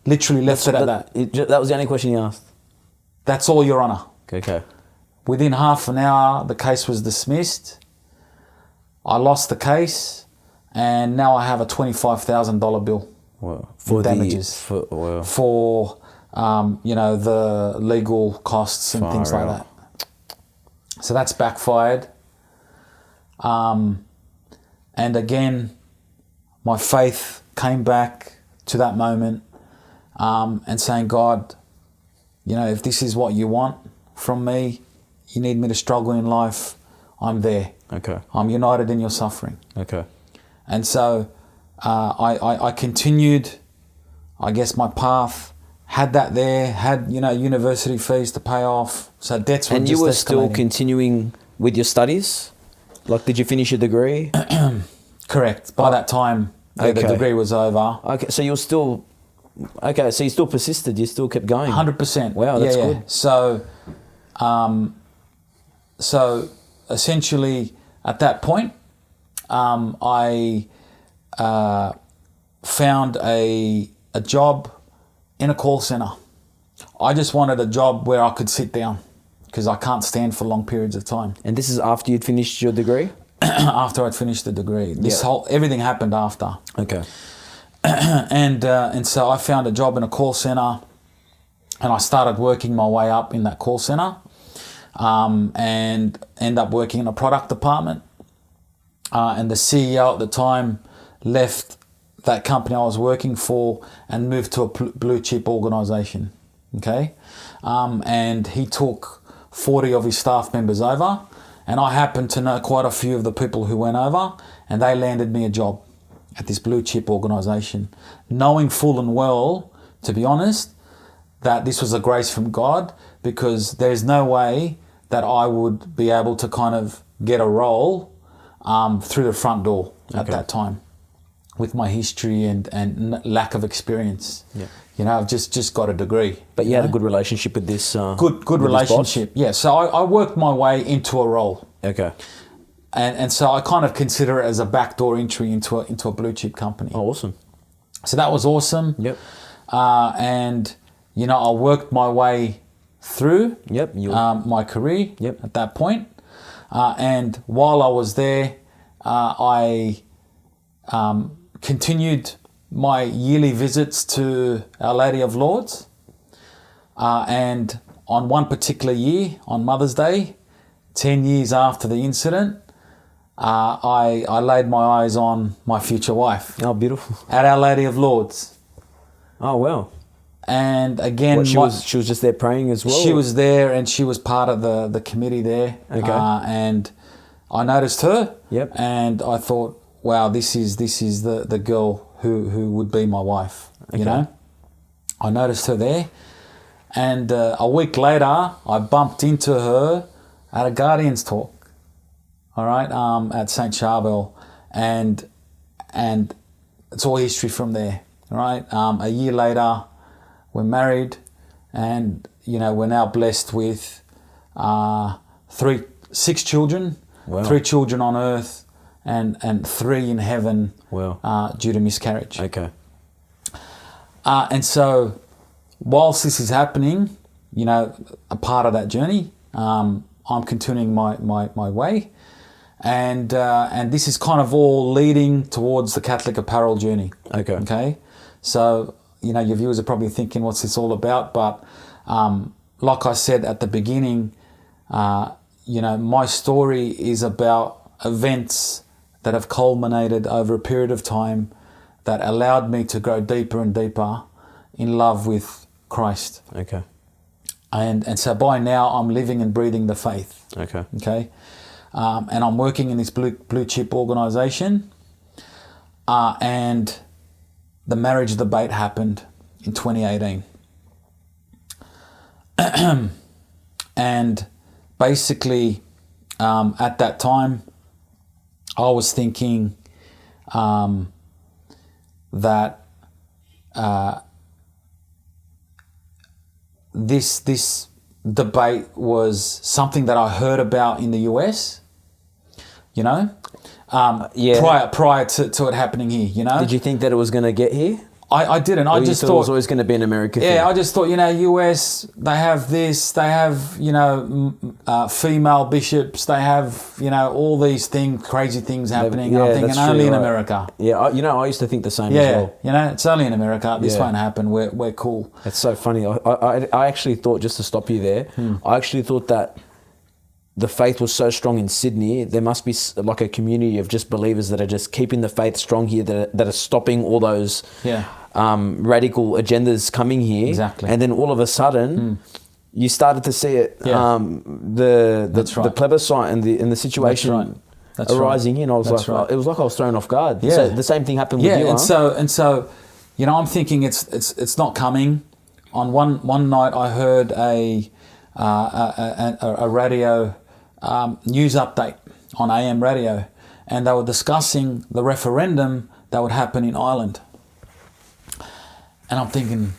Literally left it at that. That was the only question he asked. That's all, Your Honour. Okay. Within half an hour, the case was dismissed. I lost the case, and now I have a $25,000 bill for damages. For the legal costs and things like that. So that's backfired. And again, my faith came back to that moment, and saying, God, if this is what you want from me, you need me to struggle in life, I'm there. Okay. I'm united in your suffering. Okay. And so I continued, I guess, my path. Had that there, had university fees to pay off, so debts were just escalating. And you were still continuing with your studies? Like, did you finish your degree? Correct. By that time, the degree was over. Okay, so you still persisted. You still kept going. 100%. Wow, that's good. So essentially, at that point, I found a job in a call center. I just wanted a job where I could sit down, because I can't stand for long periods of time. And this is after you'd finished your degree? After I'd finished the degree. Everything happened after. Okay. And so I found a job in a call center, and I started working my way up in that call center, and ended up working in a product department. And the CEO at the time left that company I was working for and moved to a blue chip organization. Okay. And he took 40 of his staff members over, and I happened to know quite a few of the people who went over, and they landed me a job at this blue chip organization, knowing full and well, to be honest, that this was a grace from God, because there's no way that I would be able to kind of get a role through the front door at that time, with my history and lack of experience. Yeah. I've just got a degree. But you had a good relationship with this good relationship. Yeah. So I worked my way into a role. Okay. And so I kind of consider it as a backdoor entry into a blue chip company. Oh, awesome. So that was awesome. Yep. And I worked my way through Yep. my career Yep. at that point. And while I was there, I continued my yearly visits to Our Lady of Lourdes. And on one particular year, on Mother's Day, 10 years after the incident, I laid my eyes on my future wife Oh, beautiful. at Our Lady of Lourdes. Oh, wow. And again, What, she was just there praying as well? she was there, and she was part of the committee there. Okay. And I noticed her. Yep. And I thought, wow, this is the girl who would be my wife. You Okay. know, I noticed her there, and a week later, I bumped into her at a Guardians talk. All right, at St. Charbel, and it's all history from there. All right, a year later, we're married, and we're now blessed with 6 children, Wow. 3 children on earth, and 3 in heaven. Wow. Due to miscarriage. Okay. And so, whilst this is happening, a part of that journey, I'm continuing my way, and this is kind of all leading towards the Catholic Apparel journey. Okay. Okay. So, your viewers are probably thinking, what's this all about? But like I said at the beginning, my story is about events that have culminated over a period of time that allowed me to grow deeper and deeper in love with Christ. Okay. And so by now I'm living and breathing the faith. Okay. Okay. And I'm working in this blue chip organization. And the marriage debate happened in 2018. And basically, at that time, I was thinking that this debate was something that I heard about in the US, Yeah. prior to it happening here, Did you think that it was going to get here? I didn't. Or I you just thought thought it was always going to be an American thing? Yeah, I just thought, US, they have this, they have, female bishops, they have, all these crazy things happening. And I'm thinking that's only true, in right. America. Yeah, I used to think the same as Yeah, well. it's only in America. This Yeah. won't happen. We're cool. It's so funny. I actually thought, just to stop you there, I actually thought that the faith was so strong in Sydney, there must be like a community of just believers that are just keeping the faith strong here, that are stopping all those radical agendas coming here. Exactly. And then all of a sudden, you started to see it, Yeah. That's right. the plebiscite and the situation That's arising in. I was That's like, right. it was like I was thrown off guard. Yeah. So the same thing happened with you, and huh? so I'm thinking it's not coming. On one night, I heard a radio news update on AM radio, and they were discussing the referendum that would happen in Ireland. And I'm thinking,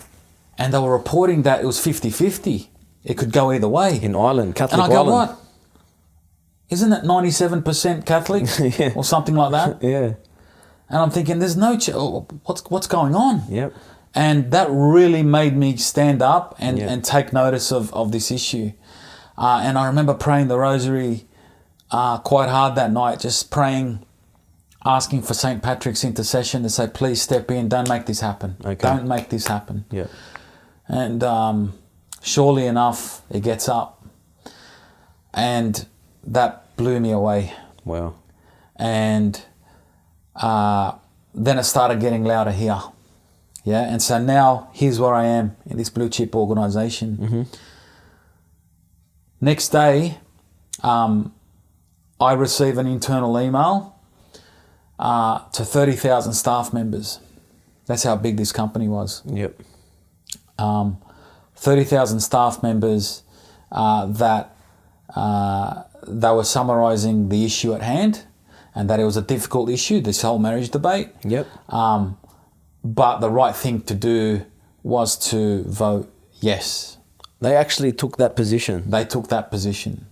and they were reporting that it was 50-50. It could go either way. In Ireland, Catholic and I go, Ireland. what? Isn't it 97% Catholic Yeah. or something like that? Yeah. And I'm thinking, there's no what's going on? Yep. And that really made me stand up and, Yeah. and take notice of this issue. And I remember praying the rosary quite hard that night, just praying, asking for St. Patrick's intercession to say, please step in, don't make this happen. Okay. Don't make this happen. Yeah. And surely enough, it gets up. And that blew me away. Wow. And then it started getting louder here. Yeah, and so now here's where I am in this blue chip organization. Mm-hmm. Next day, I receive an internal email to 30,000 staff members. That's how big this company was. Yep. 30,000 staff members that they were summarising the issue at hand, and that it was a difficult issue, this whole marriage debate. Yep. But the right thing to do was to vote yes. They actually took that position. They took that position.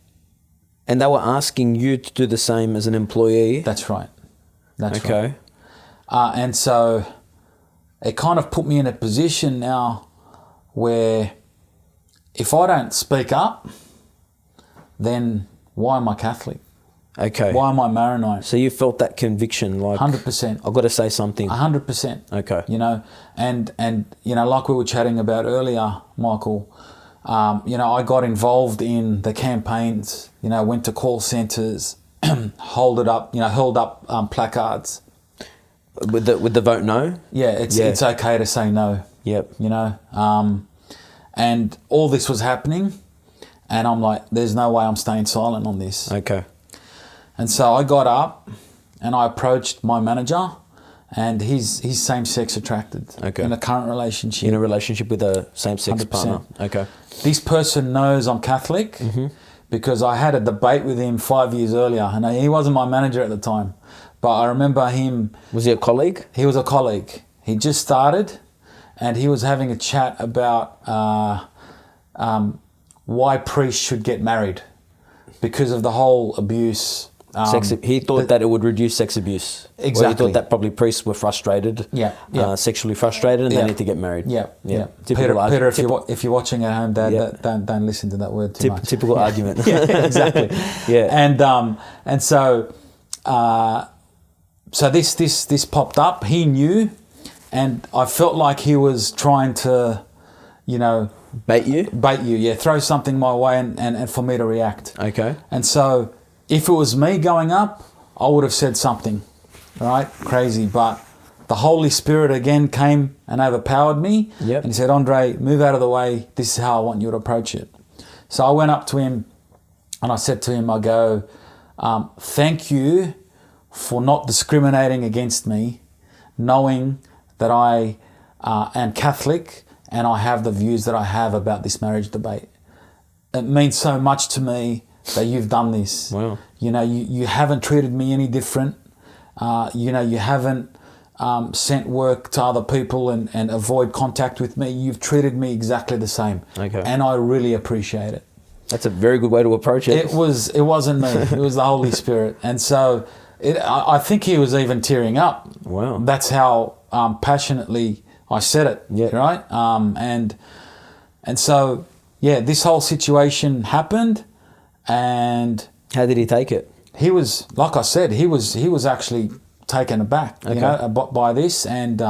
And they were asking you to do the same as an employee. That's right. That's right. Okay. And so it kind of put me in a position now where if I don't speak up, then why am I Catholic? Okay. Why am I Maronite? So you felt that conviction, like 100%. I've got to say something. 100%. Okay. You know, and you know, like we were chatting about earlier, Michael, you know, I got involved in the campaigns, you know, went to call centres, held up placards. With the vote no? Yeah, it's okay to say no. Yep. You know, and all this was happening, and I'm like, there's no way I'm staying silent on this. Okay. And so I got up and I approached my manager, and he's same-sex attracted. Okay. In a current relationship. In a relationship with a same-sex 100%. partner. Okay. This person knows I'm Catholic because I had a debate with him 5 years earlier, and he wasn't my manager at the time, but I remember him. Was he a colleague? He was a colleague. He just started, and he was having a chat about why priests should get married because of the whole abuse. He thought that it would reduce sex abuse. Exactly. Or he thought that probably priests were frustrated, sexually frustrated, and they need to get married. Yeah. Typical Peter, if you're watching at home, Dad, don't listen to that word too much. Typical argument. Yeah, exactly. Yeah. And so this popped up. He knew, and I felt like he was trying to, you know, Bait you. Yeah, throw something my way and for me to react. Okay. And so if it was me going up, I would have said something, right? Crazy. But the Holy Spirit again came and overpowered me. Yep. And he said, Andre, move out of the way. This is how I want you to approach it. So I went up to him and I said to him, I go, thank you for not discriminating against me, knowing that I am Catholic and I have the views that I have about this marriage debate. It means so much to me that you've done this. Wow. You know, you haven't treated me any different. You know, you haven't sent work to other people and avoid contact with me. You've treated me exactly the same. Okay. And I really appreciate it. That's a very good way to approach it. It wasn't me. It was the Holy Spirit. And so I think he was even tearing up. Wow. That's how passionately I said it. Yeah. Right. And so, yeah, this whole situation happened. And how did he take it? He was, like I said, he was actually taken aback, Okay. you know, by this, and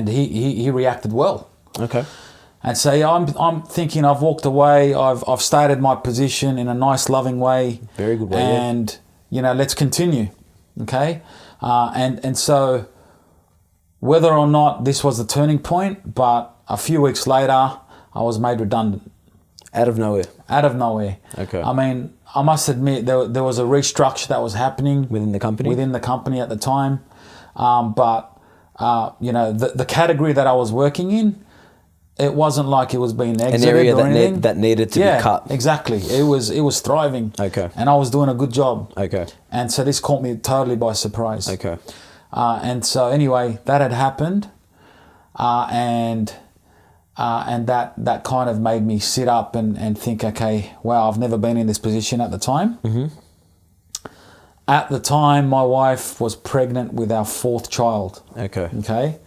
he reacted well. Okay. And so yeah, I'm thinking I've walked away. I've stated my position in a nice, loving way. Very good way. And you know, let's continue. Okay. And so whether or not this was the turning point, but a few weeks later, I was made redundant. Out of nowhere. Out of nowhere. Okay. I mean, I must admit there was a restructure that was happening Within the company? Within the company at the time, but you know, the category that I was working in, it wasn't like it was being exited. An area or anything. that needed to be cut. Exactly. It was thriving. Okay. And I was doing a good job. Okay. And so this caught me totally by surprise. Okay. And so anyway, that had happened, and that kind of made me sit up and think, okay, wow, I've never been in this position at the time. Mm-hmm. At the time, my wife was pregnant with our fourth child. Okay. Okay.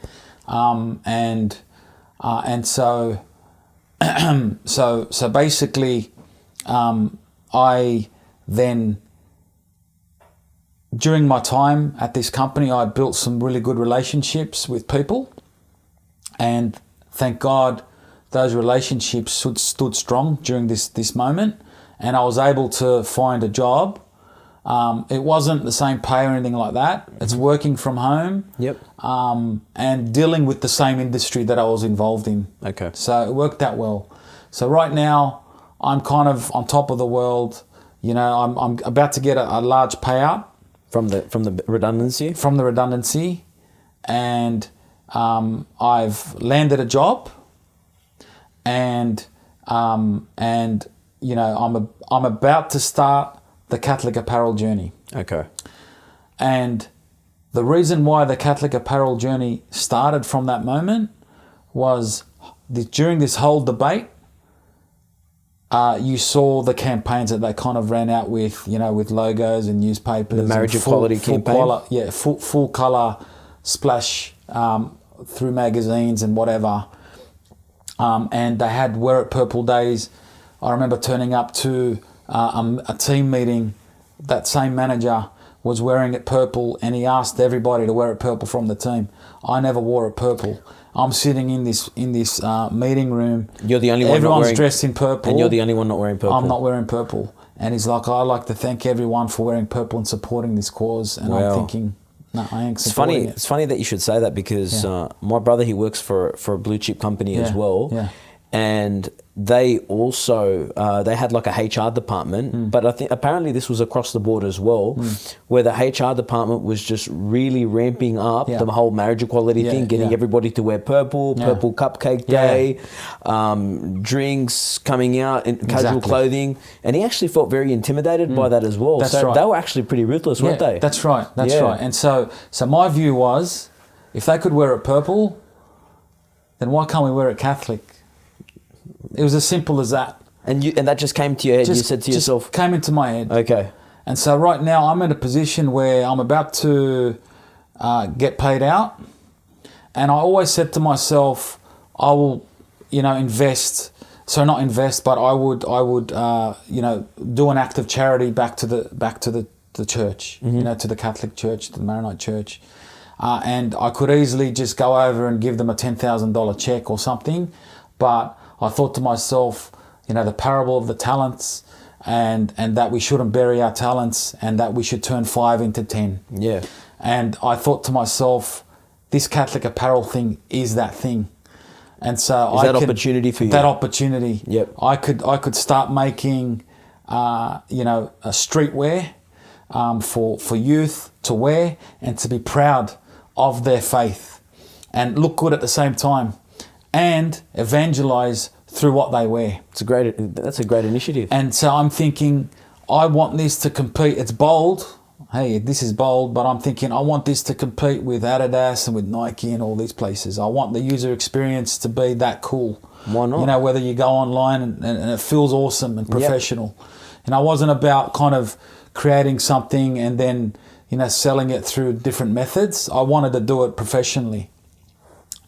And so so basically, I then, during my time at this company, I built some really good relationships with people, and thank God those relationships stood strong during this moment, and I was able to find a job. It wasn't the same pay or anything like that. It's working from home. Yep. And dealing with the same industry that I was involved in. Okay. So it worked out well. So right now, I'm kind of on top of the world. You know, I'm about to get a large payout From the redundancy? from the redundancy, and I've landed a job, and you know, I'm about to start the Catholic Apparel journey. Okay. And the reason why the Catholic Apparel journey started from that moment was during this whole debate, you saw the campaigns that they kind of ran out with, you know, with logos and newspapers. The marriage equality campaign? Full colour splash through magazines and whatever. and they had Wear It Purple days. I remember turning up to a team meeting. That same manager was wearing it purple, and he asked everybody to wear it purple from the team. I never wore it purple. I'm sitting in this meeting room. You're the only one. Everyone's dressed in purple, and you're the only one not wearing purple. I'm not wearing purple. And he's like, I'd like to thank everyone for wearing purple and supporting this cause. And I'm thinking, no, I ain't supporting it. It's funny that you should say that, because my brother, he works for a blue chip company as well. Yeah. And they also, they had like a HR department, but I think apparently this was across the board as well, where the HR department was just really ramping up the whole marriage equality thing, getting everybody to wear purple cupcake day, drinks coming out in casual clothing. And he actually felt very intimidated by that as well. That's so right. they were actually pretty ruthless, weren't they? That's right. That's right. And so my view was, if they could wear it purple, then why can't we wear it Catholic? It was as simple as that. And that just came to your head. You said to yourself, came into my head. Okay. And so right now I'm in a position where I'm about to get paid out, and I always said to myself, I will, invest. So not invest, but I would, do an act of charity back to the church, to the Catholic Church, to the Maronite Church, and I could easily just go over and give them a $10,000 check or something, but I thought to myself, the parable of the talents, and that we shouldn't bury our talents, and that we should turn 5 into 10. Yeah. And I thought to myself, this Catholic Apparel thing is that thing. And so that opportunity for you? That opportunity. Yep. I could start making, a streetwear for youth to wear and to be proud of their faith and look good at the same time, and evangelize through what they wear. That's a great initiative. And so I'm thinking, I want this to compete. It's bold. Hey, this is bold, but I'm thinking I want this to compete with Adidas and with Nike and all these places. I want the user experience to be that cool. Why not? Whether you go online and it feels awesome and professional. Yep. And I wasn't about kind of creating something and then, selling it through different methods. I wanted to do it professionally.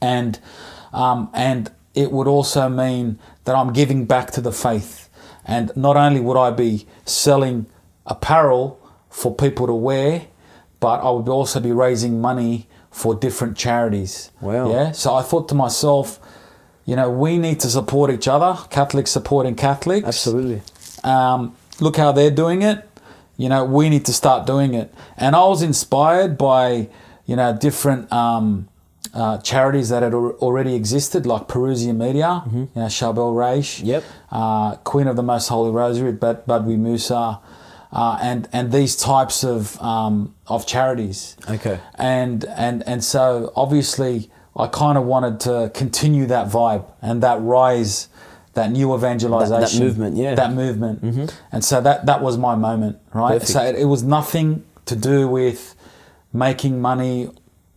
And it would also mean that I'm giving back to the faith. And not only would I be selling apparel for people to wear, but I would also be raising money for different charities. Wow. Yeah. So I thought to myself, we need to support each other, Catholics supporting Catholics. Absolutely. Look how they're doing it. We need to start doing it. And I was inspired by, different charities that had already existed, like Perusia Media, Charbel Reish, Queen of the Most Holy Rosary, Badwi Musa, and these types of charities. Okay. And so obviously I kind of wanted to continue that vibe and that rise, that new evangelization, that movement, that movement. Mm-hmm. And so that was my moment, right? Perfect. So it was nothing to do with making money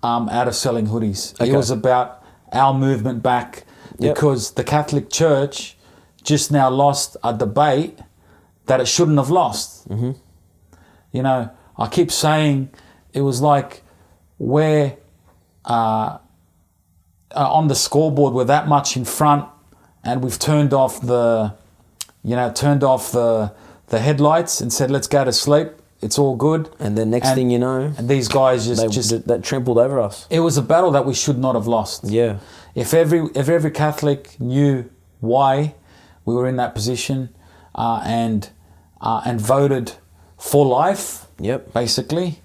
out of selling hoodies. Okay. It was about our movement back, because the Catholic Church just now lost a debate that it shouldn't have lost. Mm-hmm. I keep saying it was like we're on the scoreboard, we're that much in front, and we've turned off the headlights and said, let's go to sleep. It's all good. And the next thing you know, and these guys that trampled over us. It was a battle that we should not have lost. Yeah. If every Catholic knew why we were in that position, and voted for life. Yep. Basically.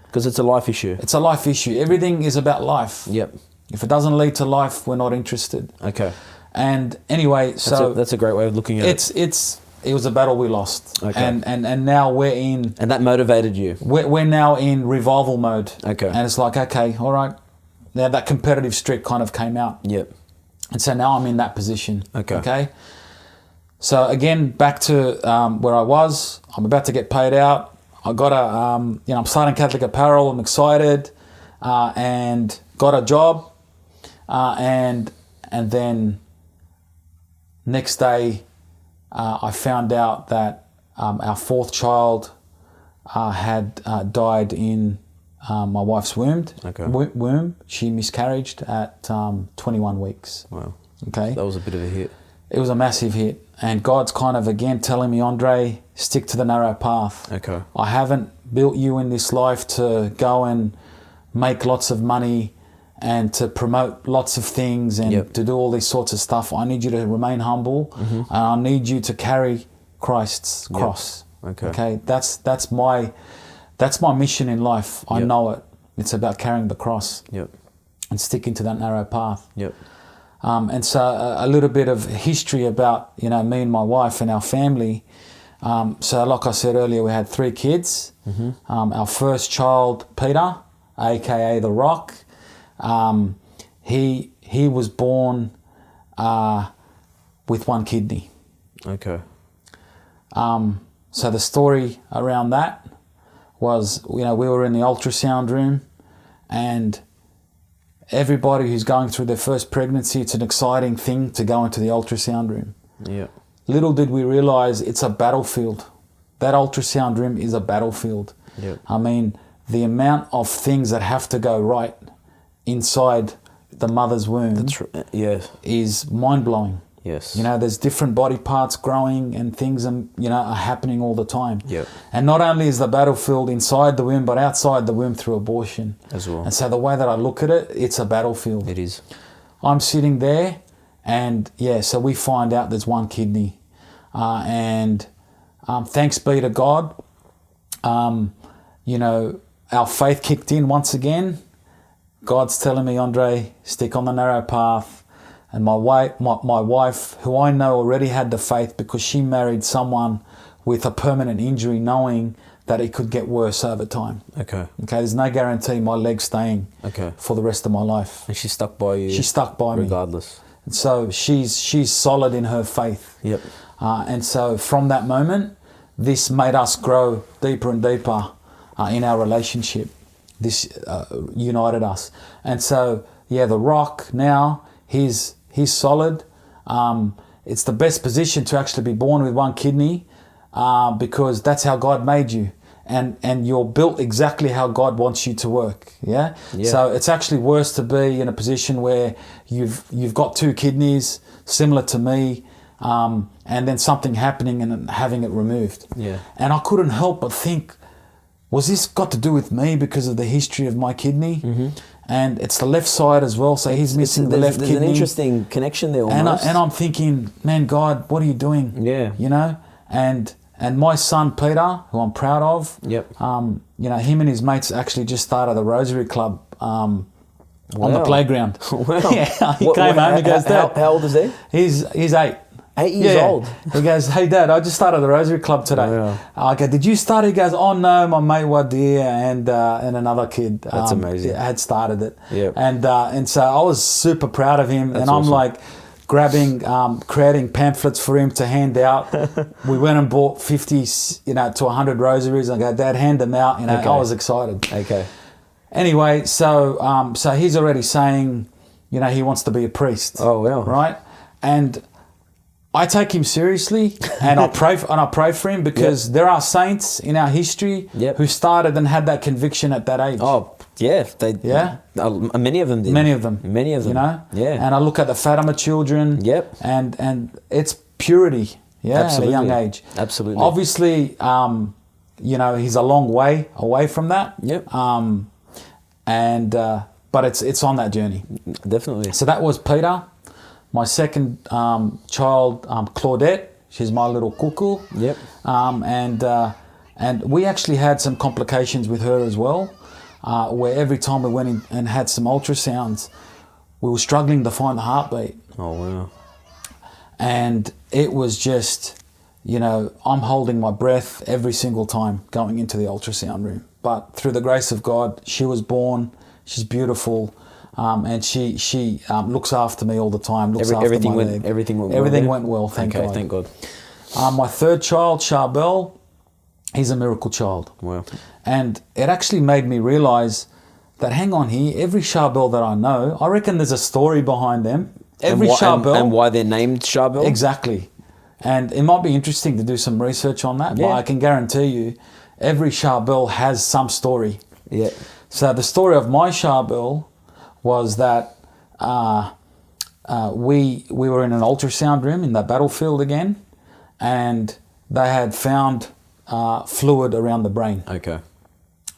Because it's a life issue. It's a life issue. Everything is about life. Yep. If it doesn't lead to life, we're not interested. Okay. And anyway, that's a great way of looking at it. It was a battle we lost. Okay. And now we're in... And that motivated you? We're now in revival mode. Okay. And it's like, okay, all right. Now that competitive streak kind of came out. Yep. And so now I'm in that position. Okay. Okay. So again, back to where I was. I'm about to get paid out. I got I'm starting Catholic Apparel. I'm excited, and got a job, and then next day, I found out that our fourth child had died in my wife's womb. Okay. Womb. She miscarried at 21 weeks. Wow. Okay. That was a bit of a hit. It was a massive hit. And God's kind of, again, telling me, Andre, stick to the narrow path. Okay. I haven't built you in this life to go and make lots of money and to promote lots of things and to do all these sorts of stuff. I need you to remain humble, and I need you to carry Christ's cross. Okay. That's my mission in life. I know it. It's about carrying the cross. And sticking to that narrow path. And so a little bit of history about, me and my wife and our family. So like I said earlier, we had 3 kids. Our first child, Peter, aka The Rock, he was born with 1 kidney. Okay. So the story around that was, we were in the ultrasound room, and everybody who's going through their first pregnancy, it's an exciting thing to go into the ultrasound room. Little did we realize it's a battlefield. That ultrasound room is a battlefield. I mean, the amount of things that have to go right inside the mother's womb is mind-blowing. There's different body parts growing and things are happening all the time. And not only is the battlefield inside the womb, but outside the womb through abortion as well. And so the way that I look at it, it's a battlefield. It is. I'm sitting there, and so we find out there's 1 kidney, and thanks be to God, our faith kicked in once again. God's telling me, Andre, stick on the narrow path. And my wife, who I know already had the faith because she married someone with a permanent injury, knowing that it could get worse over time. Okay. There's no guarantee my leg's staying for the rest of my life. And she stuck by you. She stuck by me regardless. And so she's solid in her faith. And so from that moment, this made us grow deeper and deeper in our relationship. This united us. And so The Rock now, he's solid. It's the best position to actually be born with 1 kidney, because that's how God made you, and you're built exactly how God wants you to work. So it's actually worse to be in a position where you've got 2 kidneys, similar to me, and then something happening and having it removed. And I couldn't help but think, was this got to do with me because of the history of my kidney? And it's the left side as well, so he's missing the left kidney. There's an interesting connection there almost. And I'm thinking, man, God, what are you doing? And my son Peter, who I'm proud of, him and his mates actually just started the Rosary Club on the playground. He came home. He goes, Dad, how old is he? He's 8. 8 years old. He goes, hey Dad, I just started the Rosary Club today. I go, did you start? He goes, oh no, my mate Wadir and another kid. That's amazing. Had started it. And so I was super proud of him. That's awesome. I'm like grabbing, creating pamphlets for him to hand out. We went and bought 50, to 100 rosaries. I go, Dad, hand them out. I was excited. Anyway, so he's already saying, he wants to be a priest. Oh wow. Right? And I take him seriously, and I pray for him, because there are saints in our history who started and had that conviction at that age. Oh yeah, many of them did. Many of them. And I look at the Fatima children. And it's purity. At a young age. Absolutely. Obviously, he's a long way away from that. But it's on that journey. Definitely. So that was Peter. My second child, Claudette, she's my little cuckoo. And we actually had some complications with her as well, where every time we went in and had some ultrasounds, we were struggling to find the heartbeat. Oh, wow. And it was just, I'm holding my breath every single time going into the ultrasound room. But through the grace of God, she was born, she's beautiful. And she looks after me all the time. Everything went well. Thank God. Thank God. My third child, Charbel, he's a miracle child. Wow. And it actually made me realize that, hang on here, every Charbel that I know, I reckon there's a story behind them. Every Charbel. And why they're named Charbel? Exactly. And it might be interesting to do some research on that. But I can guarantee you, every Charbel has some story. So the story of my Charbel was that we were in an ultrasound room in the battlefield again, and they had found fluid around the brain. Okay.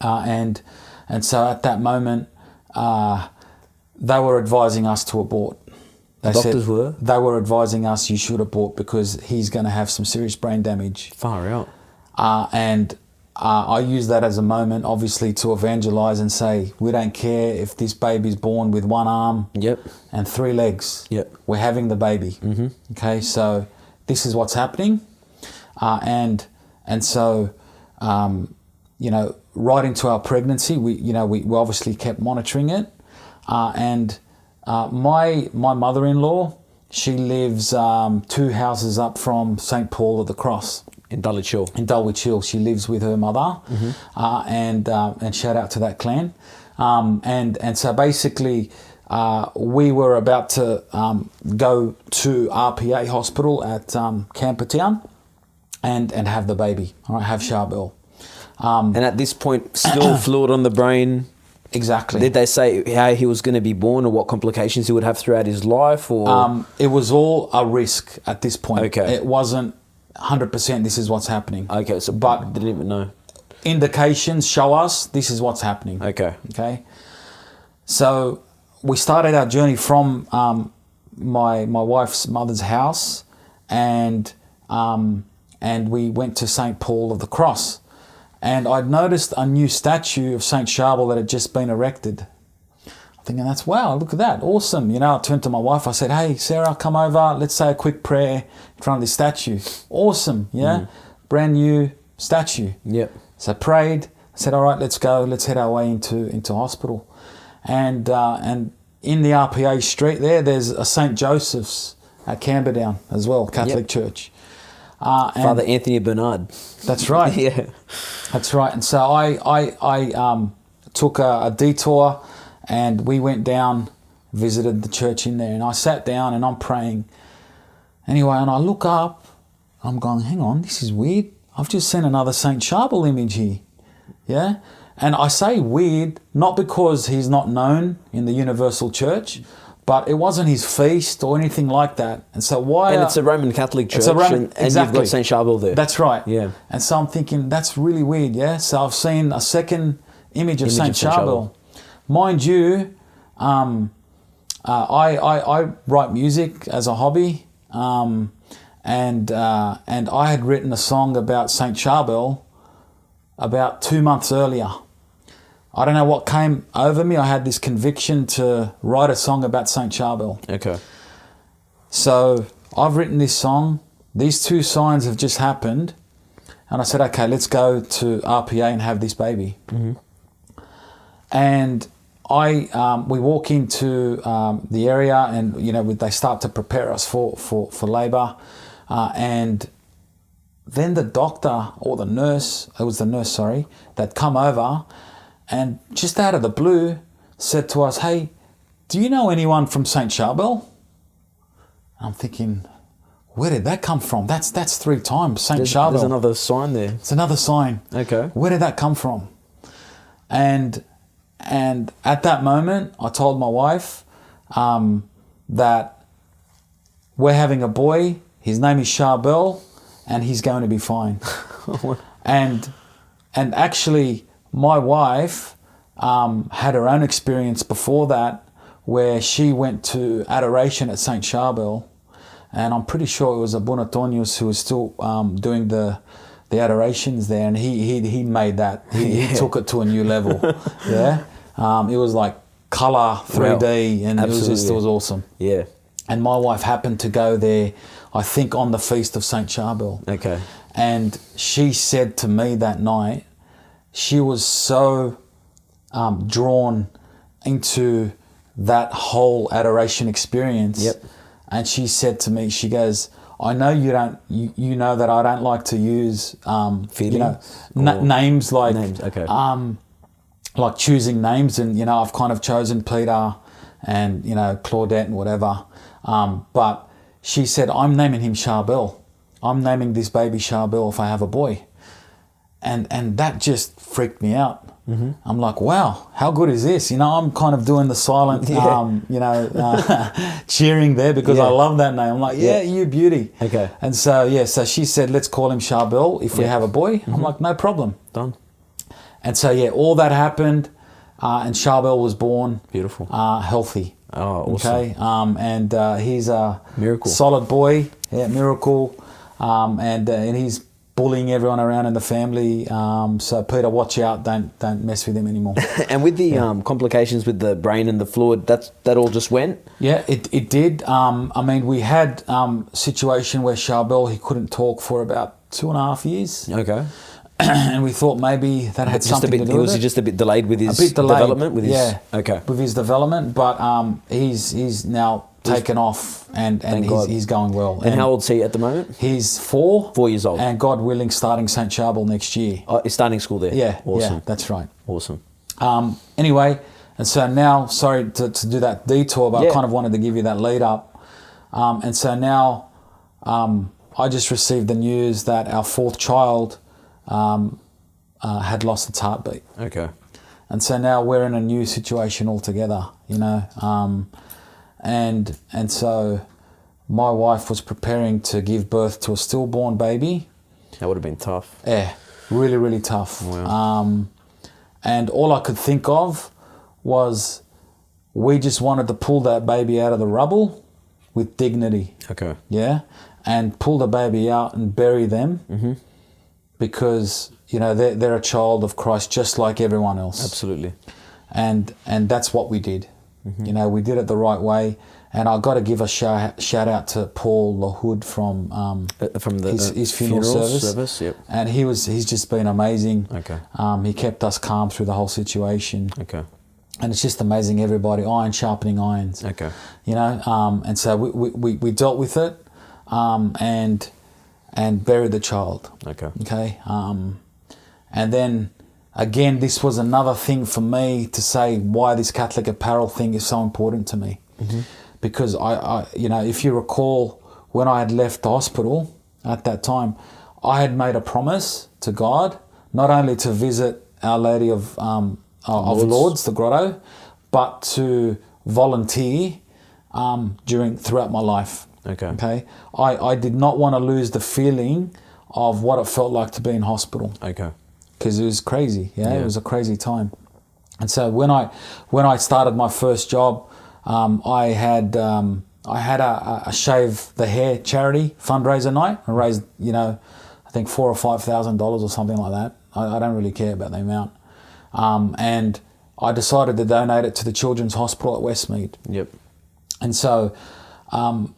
And so at that moment, they were advising us to abort. They Doctors were? They were advising us, you should abort because he's going to have some serious brain damage. Far out. And I use that as a moment, obviously, to evangelize and say, we don't care if this baby's born with one arm Yep. and 3 legs. Yep. We're having the baby. Mm-hmm. Okay, so this is what's happening. And so, right into our pregnancy, we obviously kept monitoring it. And my mother-in-law, she lives 2 houses up from St. Paul of the Cross. In Dulwich Hill. In Dulwich Hill. She lives with her mother. Mm-hmm. And shout out to that clan. And so basically, we were about to go to RPA hospital at Campertown and have the baby, all right, have Charbel. And at this point, still fluid on the brain. Exactly. Did they say how he was going to be born or what complications he would have throughout his life? Or it was all a risk at this point. Okay. It wasn't 100% this is what's happening. Okay, so but didn't even know. Indications show us this is what's happening. Okay. Okay. So we started our journey from my wife's mother's house, and we went to St. Paul of the Cross. And I'd noticed a new statue of St. Charbel that had just been erected. I'm thinking, wow, look at that, awesome. I turned to my wife, I said, hey, Sarah, come over, let's say a quick prayer in front of this statue. Awesome, yeah? Brand new statue. Yep. So I prayed, I said, all right, let's go, let's head our way into hospital. And in the RPA street there's a St. Joseph's at Camberdown as well, Catholic Church. Father Anthony Bernard. That's right. Yeah. That's right. And so I took a detour, and we went down, visited the church in there, and I sat down and I'm praying. Anyway, and I look up, I'm going, hang on, this is weird. I've just seen another St. Charbel image here. Yeah? And I say weird, not because he's not known in the Universal Church, but it wasn't his feast or anything like that. And so why... And it's a Roman Catholic church, and exactly. You've got St. Charbel there. That's right. Yeah. And so I'm thinking, that's really weird, yeah? So I've seen a second image of St. Charbel. Mind you, I write music as a hobby, and I had written a song about St. Charbel about 2 months earlier. I don't know what came over me. I had this conviction to write a song about St. Charbel. Okay. So I've written this song. These 2 signs have just happened. And I said, okay, let's go to RPA and have this baby. Mm-hmm. And we walk into the area, and they start to prepare us for labour. And then the doctor or the nurse, it was the nurse, sorry, that come over, and just out of the blue said to us, hey, do you know anyone from St. Charbel? I'm thinking, where did that come from? That's 3 times St. Charbel. There's another sign there. It's another sign. Okay. Where did that come from? And at that moment, I told my wife that we're having a boy. His name is Charbel, and he's going to be fine. and actually, my wife had her own experience before that, where she went to adoration at St. Charbel, and I'm pretty sure it was Abouharb who was still doing the adorations there, and he made that. He took it to a new level. Yeah, it was like color 3D, and it was awesome. Yeah. And my wife happened to go there, I think, on the feast of St. Charbel. Okay. And she said to me that night, she was so drawn into that whole adoration experience. Yep. And she said to me, she goes, I know you don't, you know that I don't like to use, names like, names. Okay. like choosing names, and, I've kind of chosen Peter and, Claudette and whatever. But she said, I'm naming him Charbel. I'm naming this baby Charbel if I have a boy. And that just freaked me out. I'm like, wow, how good is this? You know, I'm kind of doing the silent, cheering there because I love that name. I'm like, you beauty. Okay. And so, so she said, let's call him Charbel if we have a boy. I'm like, no problem. Done. And so, all that happened and Charbel was born. Beautiful. Healthy. Oh, awesome. Okay. And he's a Miracle. solid boy. Yeah, miracle. And he's bullying everyone around in the family. So Peter, watch out! Don't mess with him anymore. And with the complications with the brain and the fluid, that all just went. Yeah, it did. I mean, we had situation where Charbel, he couldn't talk for about 2.5 years. Okay. And we thought maybe that had something to do with it. Was he just a bit delayed with his development? With his, okay. With his development, but he's now taken off and he's going well. And how old is he at the moment? He's 4. 4 years old. And God willing, starting St. Charbel next year. Oh, he's starting school there? Yeah. Awesome. Yeah, that's right. Awesome. Anyway, and so now, sorry to do that detour, but I kind of wanted to give you that lead up. And so now I just received the news that our 4th child had lost its heartbeat. Okay. And so now we're in a new situation altogether, you know. And so my wife was preparing to give birth to a stillborn baby. That would have been tough. Yeah, really, really tough. Wow. And all I could think of was we just wanted to pull that baby out of the rubble with dignity. Okay. Yeah, and pull the baby out and bury them because, you know, they're a child of Christ just like everyone else. Absolutely. And that's what we did. You know, we did it the right way. And I got to give a shout out to Paul LaHood from the his funeral service. Yep. And he's just been amazing. Okay. He kept us calm through the whole situation. Okay. And it's just amazing, everybody, iron sharpening irons. Okay. You know, and so we dealt with it and buried the child. Okay. Okay. And then again, this was another thing for me to say why this Catholic Apparel thing is so important to me. Because I, you know, if you recall, when I had left the hospital at that time, I had made a promise to God, not only to visit Our Lady of Lourdes, the grotto, but to volunteer throughout my life. Okay. Okay. I did not want to lose the feeling of what it felt like to be in hospital. Okay. Because it was crazy. Yeah, it was a crazy time. And so when I started my first job, I had a shave the hair charity fundraiser night. I raised, you know, I think $4,000 or $5,000 or something like that. I don't really care about the amount. And I decided to donate it to the Children's Hospital at Westmead. Yep. And so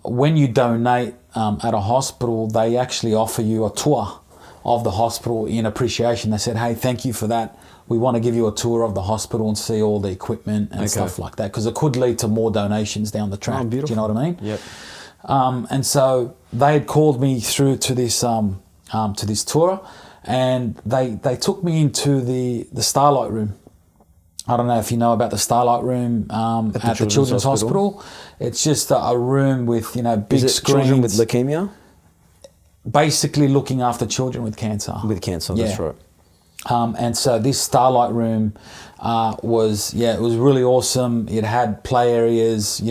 when you donate at a hospital, they actually offer you a tour of the hospital in appreciation. They said, hey, thank you for that. We want to give you a tour of the hospital and see all the equipment and stuff like that, because it could lead to more donations down the track. Do you know what I mean? Yep. And so they had called me through to this tour, and they took me into the Starlight Room. I don't know if you know about the Starlight Room at the Children's Hospital. It's just a room with, you know, big screens. Children with leukemia? Basically looking after children with cancer. With cancer, that's right. And so this Starlight Room was really awesome. It had play areas,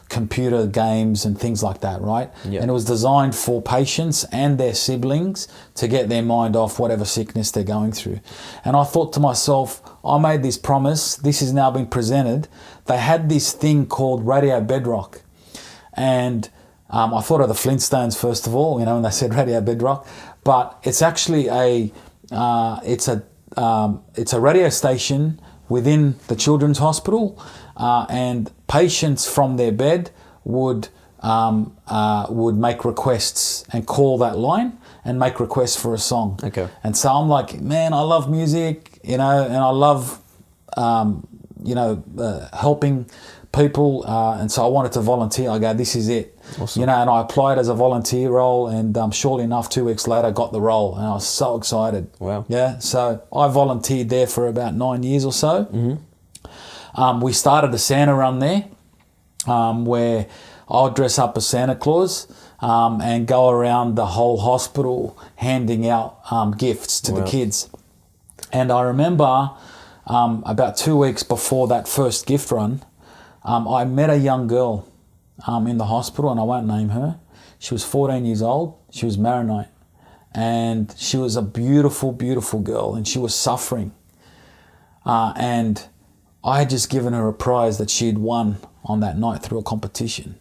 computer games and things like that, right? Yep. And it was designed for patients and their siblings to get their mind off whatever sickness they're going through. And I thought to myself, I made this promise. This has now been presented. They had this thing called Radio Bedrock, and I thought of the Flintstones first of all, you know, when they said Radio Bedrock. But it's actually it's a radio station within the Children's Hospital, and patients from their bed would make requests and call that line and make requests for a song. Okay. And so I'm like, man, I love music, you know, and I love helping people, and so I wanted to volunteer. I go, this is it. Awesome. You know, and I applied as a volunteer role, and shortly enough, 2 weeks later, got the role, and I was so excited. Wow. Yeah, so I volunteered there for about 9 years or so. Mm-hmm. We started a Santa run there, where I'll dress up as Santa Claus and go around the whole hospital handing out gifts to the kids. And I remember about 2 weeks before that first gift run, I met a young girl in the hospital, and I won't name her. She was 14 years old. She was Maronite. And she was a beautiful, beautiful girl, and she was suffering. And I had just given her a prize that she had won on that night through a competition.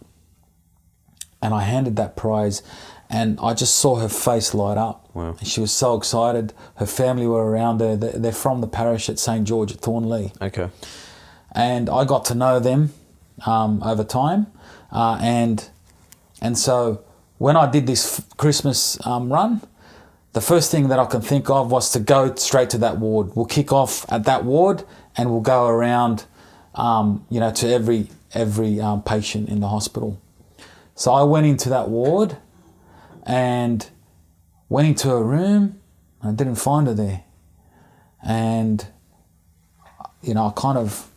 And I handed that prize, and I just saw her face light up. Wow. And she was so excited. Her family were around her. They're from the parish at St. George at Thornlea. Okay. And I got to know them over time. And so when I did this Christmas run, the first thing that I can think of was to go straight to that ward. We'll kick off at that ward, and we'll go around, to every patient in the hospital. So I went into that ward and went into a room, and I didn't find her there. And, I kind of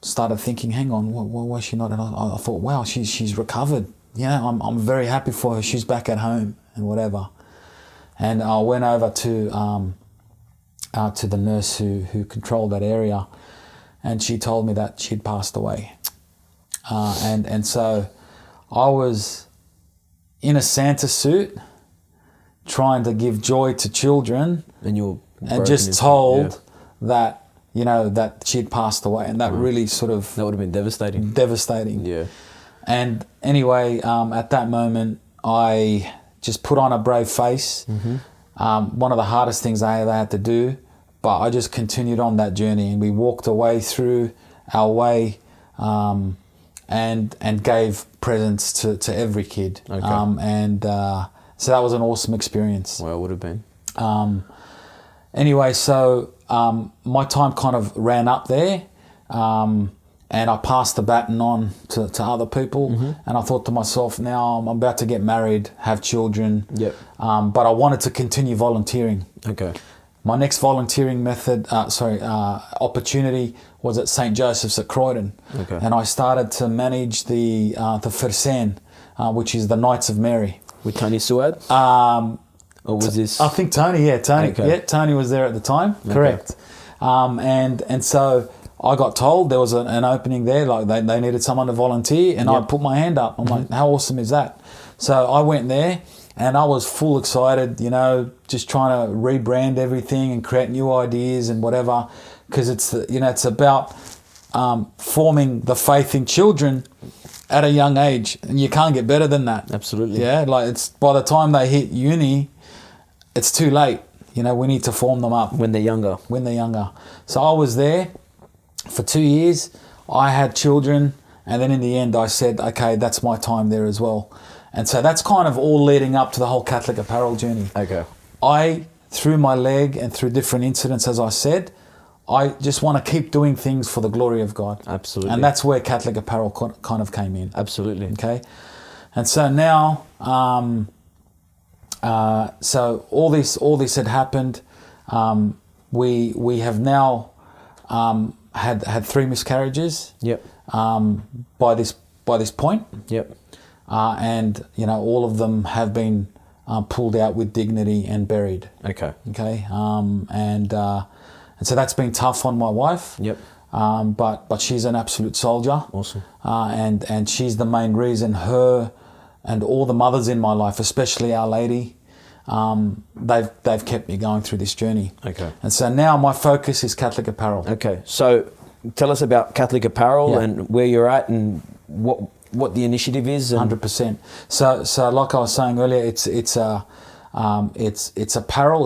started thinking, hang on, why is she not? And I thought, wow, she's recovered. I'm very happy for her. She's back at home and whatever. And I went over to the nurse who controlled that area, and she told me that she'd passed away. And so I was in a Santa suit, trying to give joy to children, and just told that that she'd passed away, and that really that would have been devastating. Devastating. Yeah. And anyway, at that moment, I just put on a brave face. Mm-hmm. One of the hardest things I ever had to do, but I just continued on that journey, and we walked away through our way, and gave presents to every kid. Okay. So that was an awesome experience. Well, it would have been. Anyway, so my time kind of ran up there, and I passed the baton on to other people. Mm-hmm. And I thought to myself, now I'm about to get married, have children. Yep. But I wanted to continue volunteering. Okay. My next volunteering opportunity was at St. Joseph's at Croydon. Okay. And I started to manage the Veraces, which is the Knights of Mary. With Tony Suad? Or was this? I think Tony. Okay. Yeah, Tony was there at the time. Okay. Correct. And so I got told there was an opening there, like they needed someone to volunteer, and I put my hand up. I'm like, how awesome is that? So I went there, and I was full excited, just trying to rebrand everything and create new ideas and whatever, because it's about forming the faith in children at a young age, and you can't get better than that. Absolutely. Yeah, like it's by the time they hit uni, it's too late. We need to form them up when they're younger. So I was there for 2 years. I had children, and then in the end I said, okay, that's my time there as well. And so that's kind of all leading up to the whole Catholic Apparel journey. Okay. Through my leg and through different incidents, as I said, I just want to keep doing things for the glory of God. Absolutely. And that's where Catholic Apparel kind of came in. Absolutely. Okay. And so now, so all this had happened. We have now had 3 miscarriages. Yep. By this point. Yep. And all of them have been pulled out with dignity and buried. Okay. Okay. And so that's been tough on my wife. Yep. But she's an absolute soldier. Awesome. And she's the main reason. Her and all the mothers in my life, especially Our Lady, they've kept me going through this journey. Okay. And so now my focus is Catholic Apparel. Okay. So tell us about Catholic Apparel and where you're at and what the initiative is. 100%. So like I was saying earlier, it's apparel,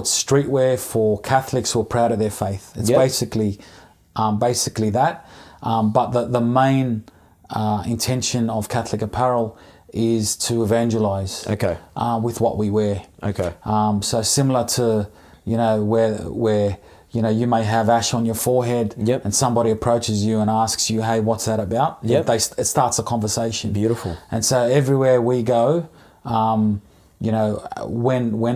it's streetwear for Catholics who are proud of their faith. It's basically that. But the main intention of Catholic Apparel is to evangelize. Okay. With what we wear. Okay. So similar to where you may have ash on your forehead, and somebody approaches you and asks you, hey, what's that about? Yep. It starts a conversation. Beautiful. And so everywhere we go, when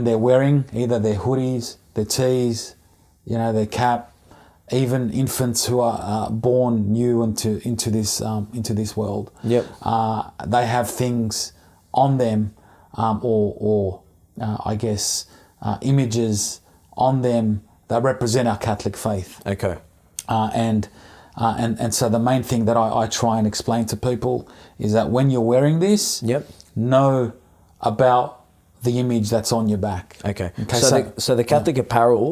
they're wearing either their hoodies, their tees, their cap, even infants who are born new into this world, they have things on them, or images on them that represent our Catholic faith. Okay. And so the main thing that I try and explain to people is that when you're wearing this, Yep. know about the image that's on your back. Okay. So the Catholic Apparel,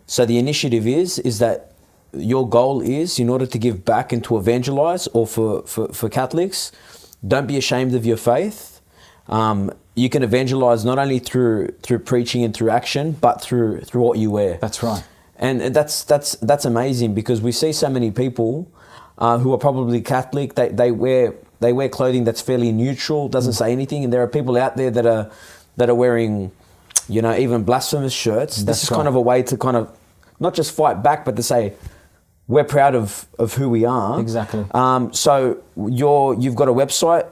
so the initiative is that your goal is, in order to give back and to evangelize, or for Catholics, don't be ashamed of your faith. You can evangelize not only through preaching and through action, but through what you wear. That's right. And that's amazing, because we see so many people who are probably Catholic. They wear clothing that's fairly neutral, doesn't say anything, and there are people out there that are wearing, even blasphemous shirts. This is kind of a way to kind of not just fight back, but to say we're proud of who we are. Exactly. So you've got a website,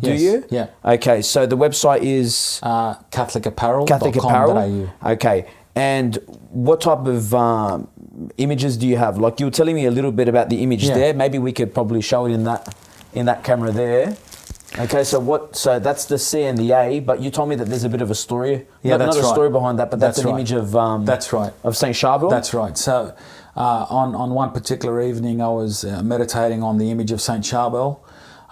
do Yes. you? Yeah. Okay. So the website is Catholic Apparel. Catholic Apparel. Okay. And what type of images do you have? Like, you were telling me a little bit about the image there. Maybe we could probably show it in that camera there. Okay, so that's the C and the A, but you told me that there's a bit of a story. Yeah, not a story behind that, but that's an image of that's right. of Saint Charbel. That's right. So on one particular evening, I was meditating on the image of Saint Charbel,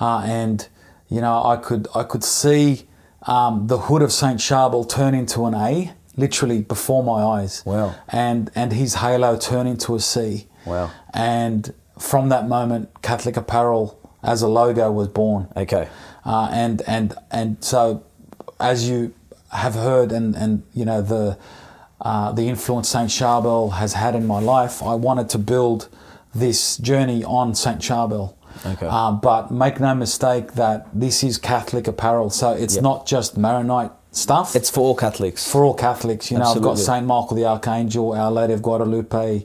and I could see the hood of Saint Charbel turn into an A, literally before my eyes. Wow. And his halo turn into a C. Wow. And from that moment, Catholic Apparel as a logo was born. Okay. And so, as you have heard, and the influence Saint Charbel has had in my life, I wanted to build this journey on Saint Charbel. Okay. But make no mistake that this is Catholic Apparel, so it's not just Maronite stuff. It's for all Catholics. For all Catholics, I've got Absolutely. Saint Michael the Archangel, Our Lady of Guadalupe,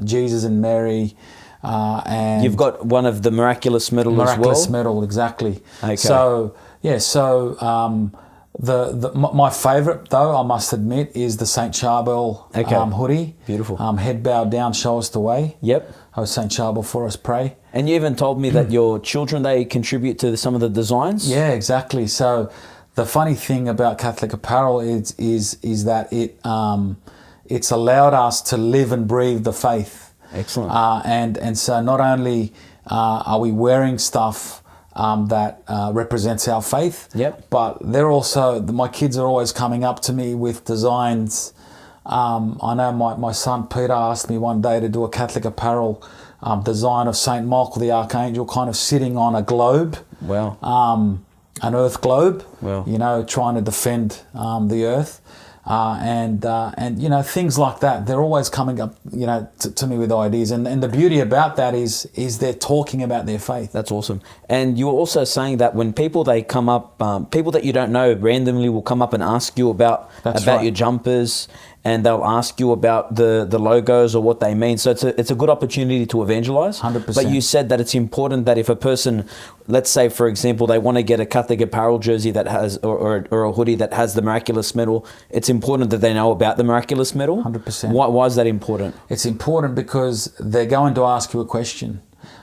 Jesus and Mary. And You've got one of the miraculous medal as well. Miraculous medal, exactly. Okay. So my favourite, though, I must admit, is the Saint Charbel hoodie. Beautiful. Head bowed down, show us the way. Yep. Oh, Saint Charbel, for us pray. And you even told me that your children, they contribute to some of the designs. Yeah, exactly. So the funny thing about Catholic Apparel is that it's allowed us to live and breathe the faith. Excellent. And so not only are we wearing stuff that represents our faith, but they're also, my kids are always coming up to me with designs. I know my son Peter asked me one day to do a Catholic Apparel design of Saint Michael the Archangel kind of sitting on a globe. Wow. An earth globe. Wow. Trying to defend the earth. And things like that. They're always coming up, to me with ideas. And the beauty about that is they're talking about their faith. That's awesome. And you were also saying that when they come up, people that you don't know randomly will come up and ask you about your jumpers, and they'll ask you about the logos or what they mean. So it's a good opportunity to evangelize. 100%. But you said that it's important that if a person, let's say for example, they want to get a Catholic Apparel jersey that has or a hoodie that has the miraculous medal, it's important that they know about the miraculous medal. 100%. Why is that important? It's important because they're going to ask you a question.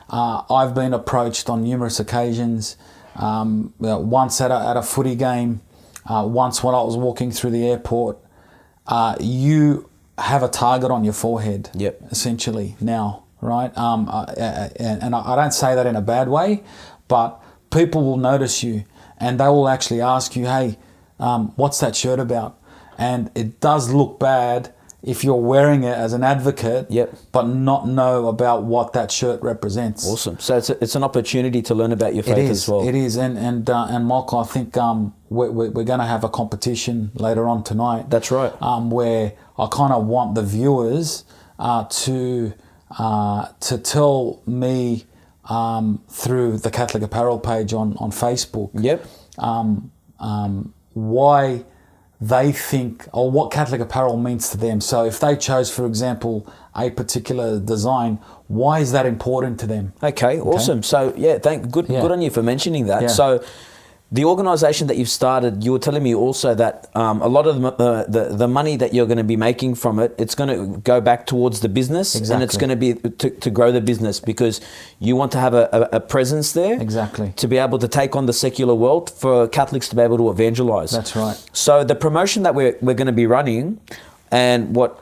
I've been approached on numerous occasions. Once at a footy game, once when I was walking through the airport. You have a target on your forehead, essentially now, right? And I don't say that in a bad way, but people will notice you and they will actually ask you, hey, what's that shirt about? And it does look bad if you're wearing it as an advocate, but not know about what that shirt represents. Awesome. So it's an opportunity to learn about your faith as well. It is. And Michael, I think we're going to have a competition later on tonight. That's right. Where I kind of want the viewers to tell me through the Catholic Apparel page on Facebook. Why they think, or what Catholic Apparel means to them. So if they chose, for example, a particular design, why is that important to them? Okay, awesome. So good on you for mentioning that. Yeah. So the organisation that you've started, you were telling me also that a lot of the money that you're going to be making from it, it's going to go back towards the business, and it's going to be to grow the business, because you want to have a presence there, to be able to take on the secular world, for Catholics to be able to evangelise. That's right. So the promotion that we're going to be running, And what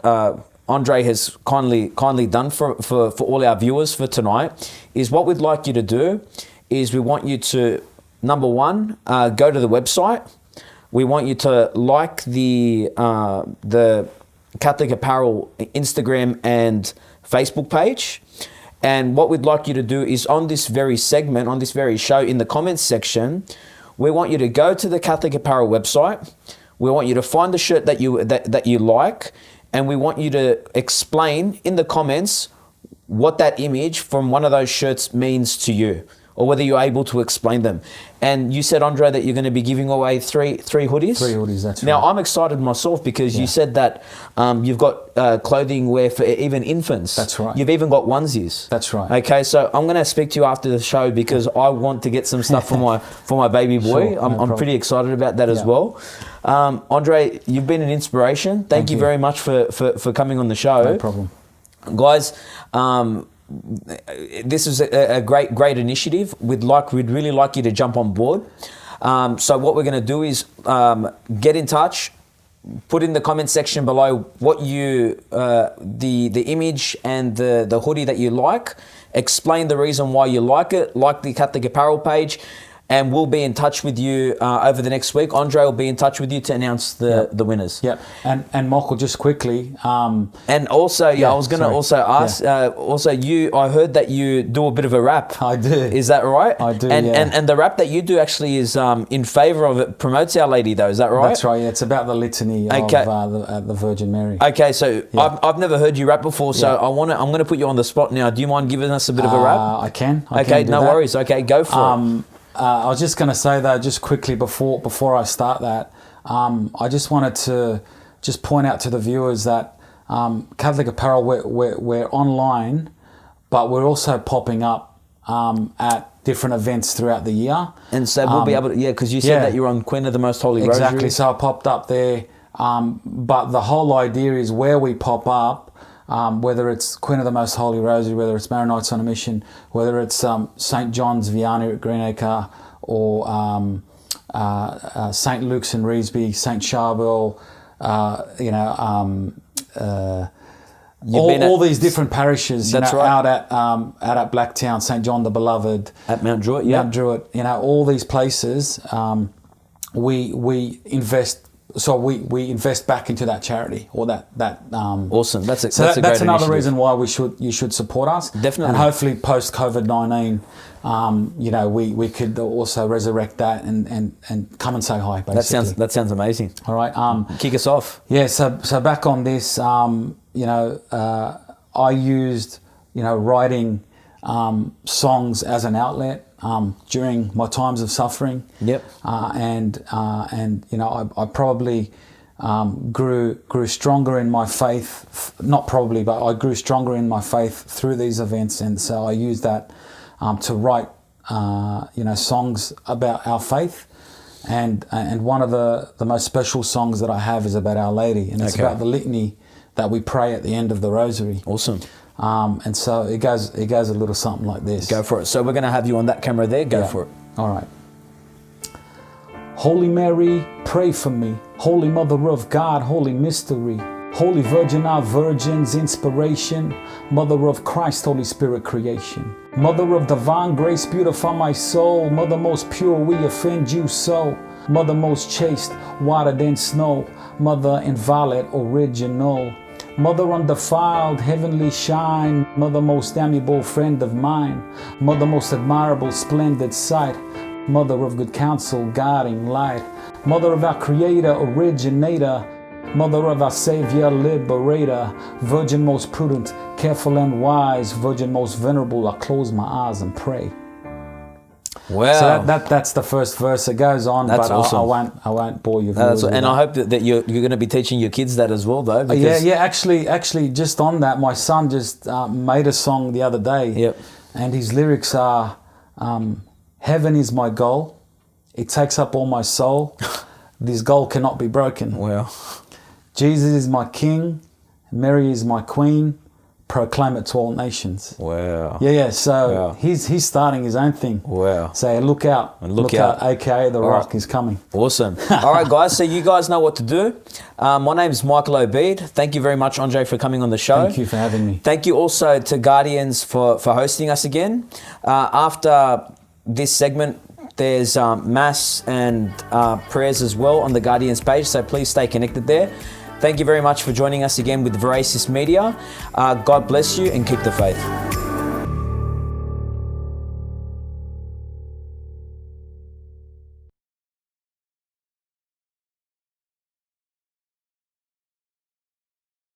Andre has kindly done for all our viewers for tonight is what we'd like you to do is we want you to, number one, go to the website. We want you to like the Catholic Apparel Instagram and Facebook page. And what we'd like you to do is on this very segment, on this very show, in the comments section, we want you to go to the Catholic Apparel website. We want you to find the shirt that you like, and we want you to explain in the comments what that image from one of those shirts means to you, or whether you're able to explain them. And you said, Andre, that you're going to be giving away three hoodies? 3 hoodies, that's right. Now, I'm excited myself because you said that you've got clothing wear for even infants. That's right. You've even got onesies. That's right. Okay, so I'm going to speak to you after the show because I want to get some stuff for my baby boy. Sure, I'm pretty excited about that as well. Andre, you've been an inspiration. Thank you very much for coming on the show. No problem. Guys, this is a great initiative. We'd really like you to jump on board. So what we're going to do is get in touch, put in the comment section below what you the image and the hoodie that you like. Explain the reason why you like it. Like the Catholic Apparel page. And we'll be in touch with you over the next week. Andre will be in touch with you to announce the winners. Yep. And Michael, just quickly. And also, I was going to also ask. Also, I heard that you do a bit of a rap. I do. Is that right? I do. And the rap that you do actually is in favour of it. Promotes Our Lady, though. Is that right? That's right. Yeah, it's about the litany of the Virgin Mary. Okay, so I've never heard you rap before, so I'm going to put you on the spot now. Do you mind giving us a bit of a rap? I can. Okay, no worries. Okay, go for it. I was just going to say though, just quickly before I start that, I just wanted to just point out to the viewers that Catholic Apparel, we're online, but we're also popping up at different events throughout the year. And so we'll be able to, because you said that you're on Queen of the Most Holy Rosary. Exactly, so I popped up there, but the whole idea is where we pop up, whether it's Queen of the Most Holy Rosary, whether it's Maronites on a Mission, whether it's St. John's Vianney at Greenacre, or St. Luke's in Revesby, St. Charbel, all these different parishes, out at Blacktown, St. John the Beloved, at Mount Druitt, Mount Druitt, all these places, we invest. So we invest back into that charity or that. Awesome. That's a great another initiative. Reason why you should support us. Definitely. And hopefully post COVID-19, we could also resurrect that and come and say hi. Basically. That sounds amazing. All right. Kick us off. Yeah. So back on this, I used writing songs as an outlet. During my times of suffering. Yep. I probably grew stronger in my faith. Not probably, but I grew stronger in my faith through these events, and so I used that to write songs about our faith. And one of the most special songs that I have is about Our Lady, and it's about the litany that we pray at the end of the Rosary. Awesome. And so it goes a little something like this. Go for it. So we're going to have you on that camera there. Go for it. All right. Holy Mary, pray for me. Holy Mother of God, Holy Mystery. Holy Virgin, our virgins, inspiration. Mother of Christ, Holy Spirit, creation. Mother of divine grace, beautify my soul. Mother most pure, we offend you so. Mother most chaste, whiter than snow. Mother inviolate, original. Mother undefiled, heavenly shine. Mother most amiable, friend of mine. Mother most admirable, splendid sight. Mother of good counsel, guiding light. Mother of our Creator, originator. Mother of our Savior, liberator. Virgin most prudent, careful and wise. Virgin most venerable, I close my eyes and pray. Wow. So that's the first verse. It goes on, that's but awesome. I won't bore you. And I hope that you're going to be teaching your kids that as well, though. Because Actually, just on that, my son just made a song the other day. Yep. And his lyrics are, "Heaven is my goal. It takes up all my soul. This goal cannot be broken. Wow. Jesus is my King. Mary is my Queen. proclaim it to all nations. Wow. Yeah. So Wow. he's starting his own thing. Wow. Say, look out. Look out. AKA The Rock right. is coming. Awesome. All right, guys. So you guys know what to do. My name is Michael Obeid. Thank you very much, Andre, for coming on the show. Thank you for having me. Thank you also to Guardians for hosting us again. After this segment, there's mass and prayers as well on the Guardians page, so please stay connected there. Thank you very much for joining us again with Veraces Media. God bless you and keep the faith.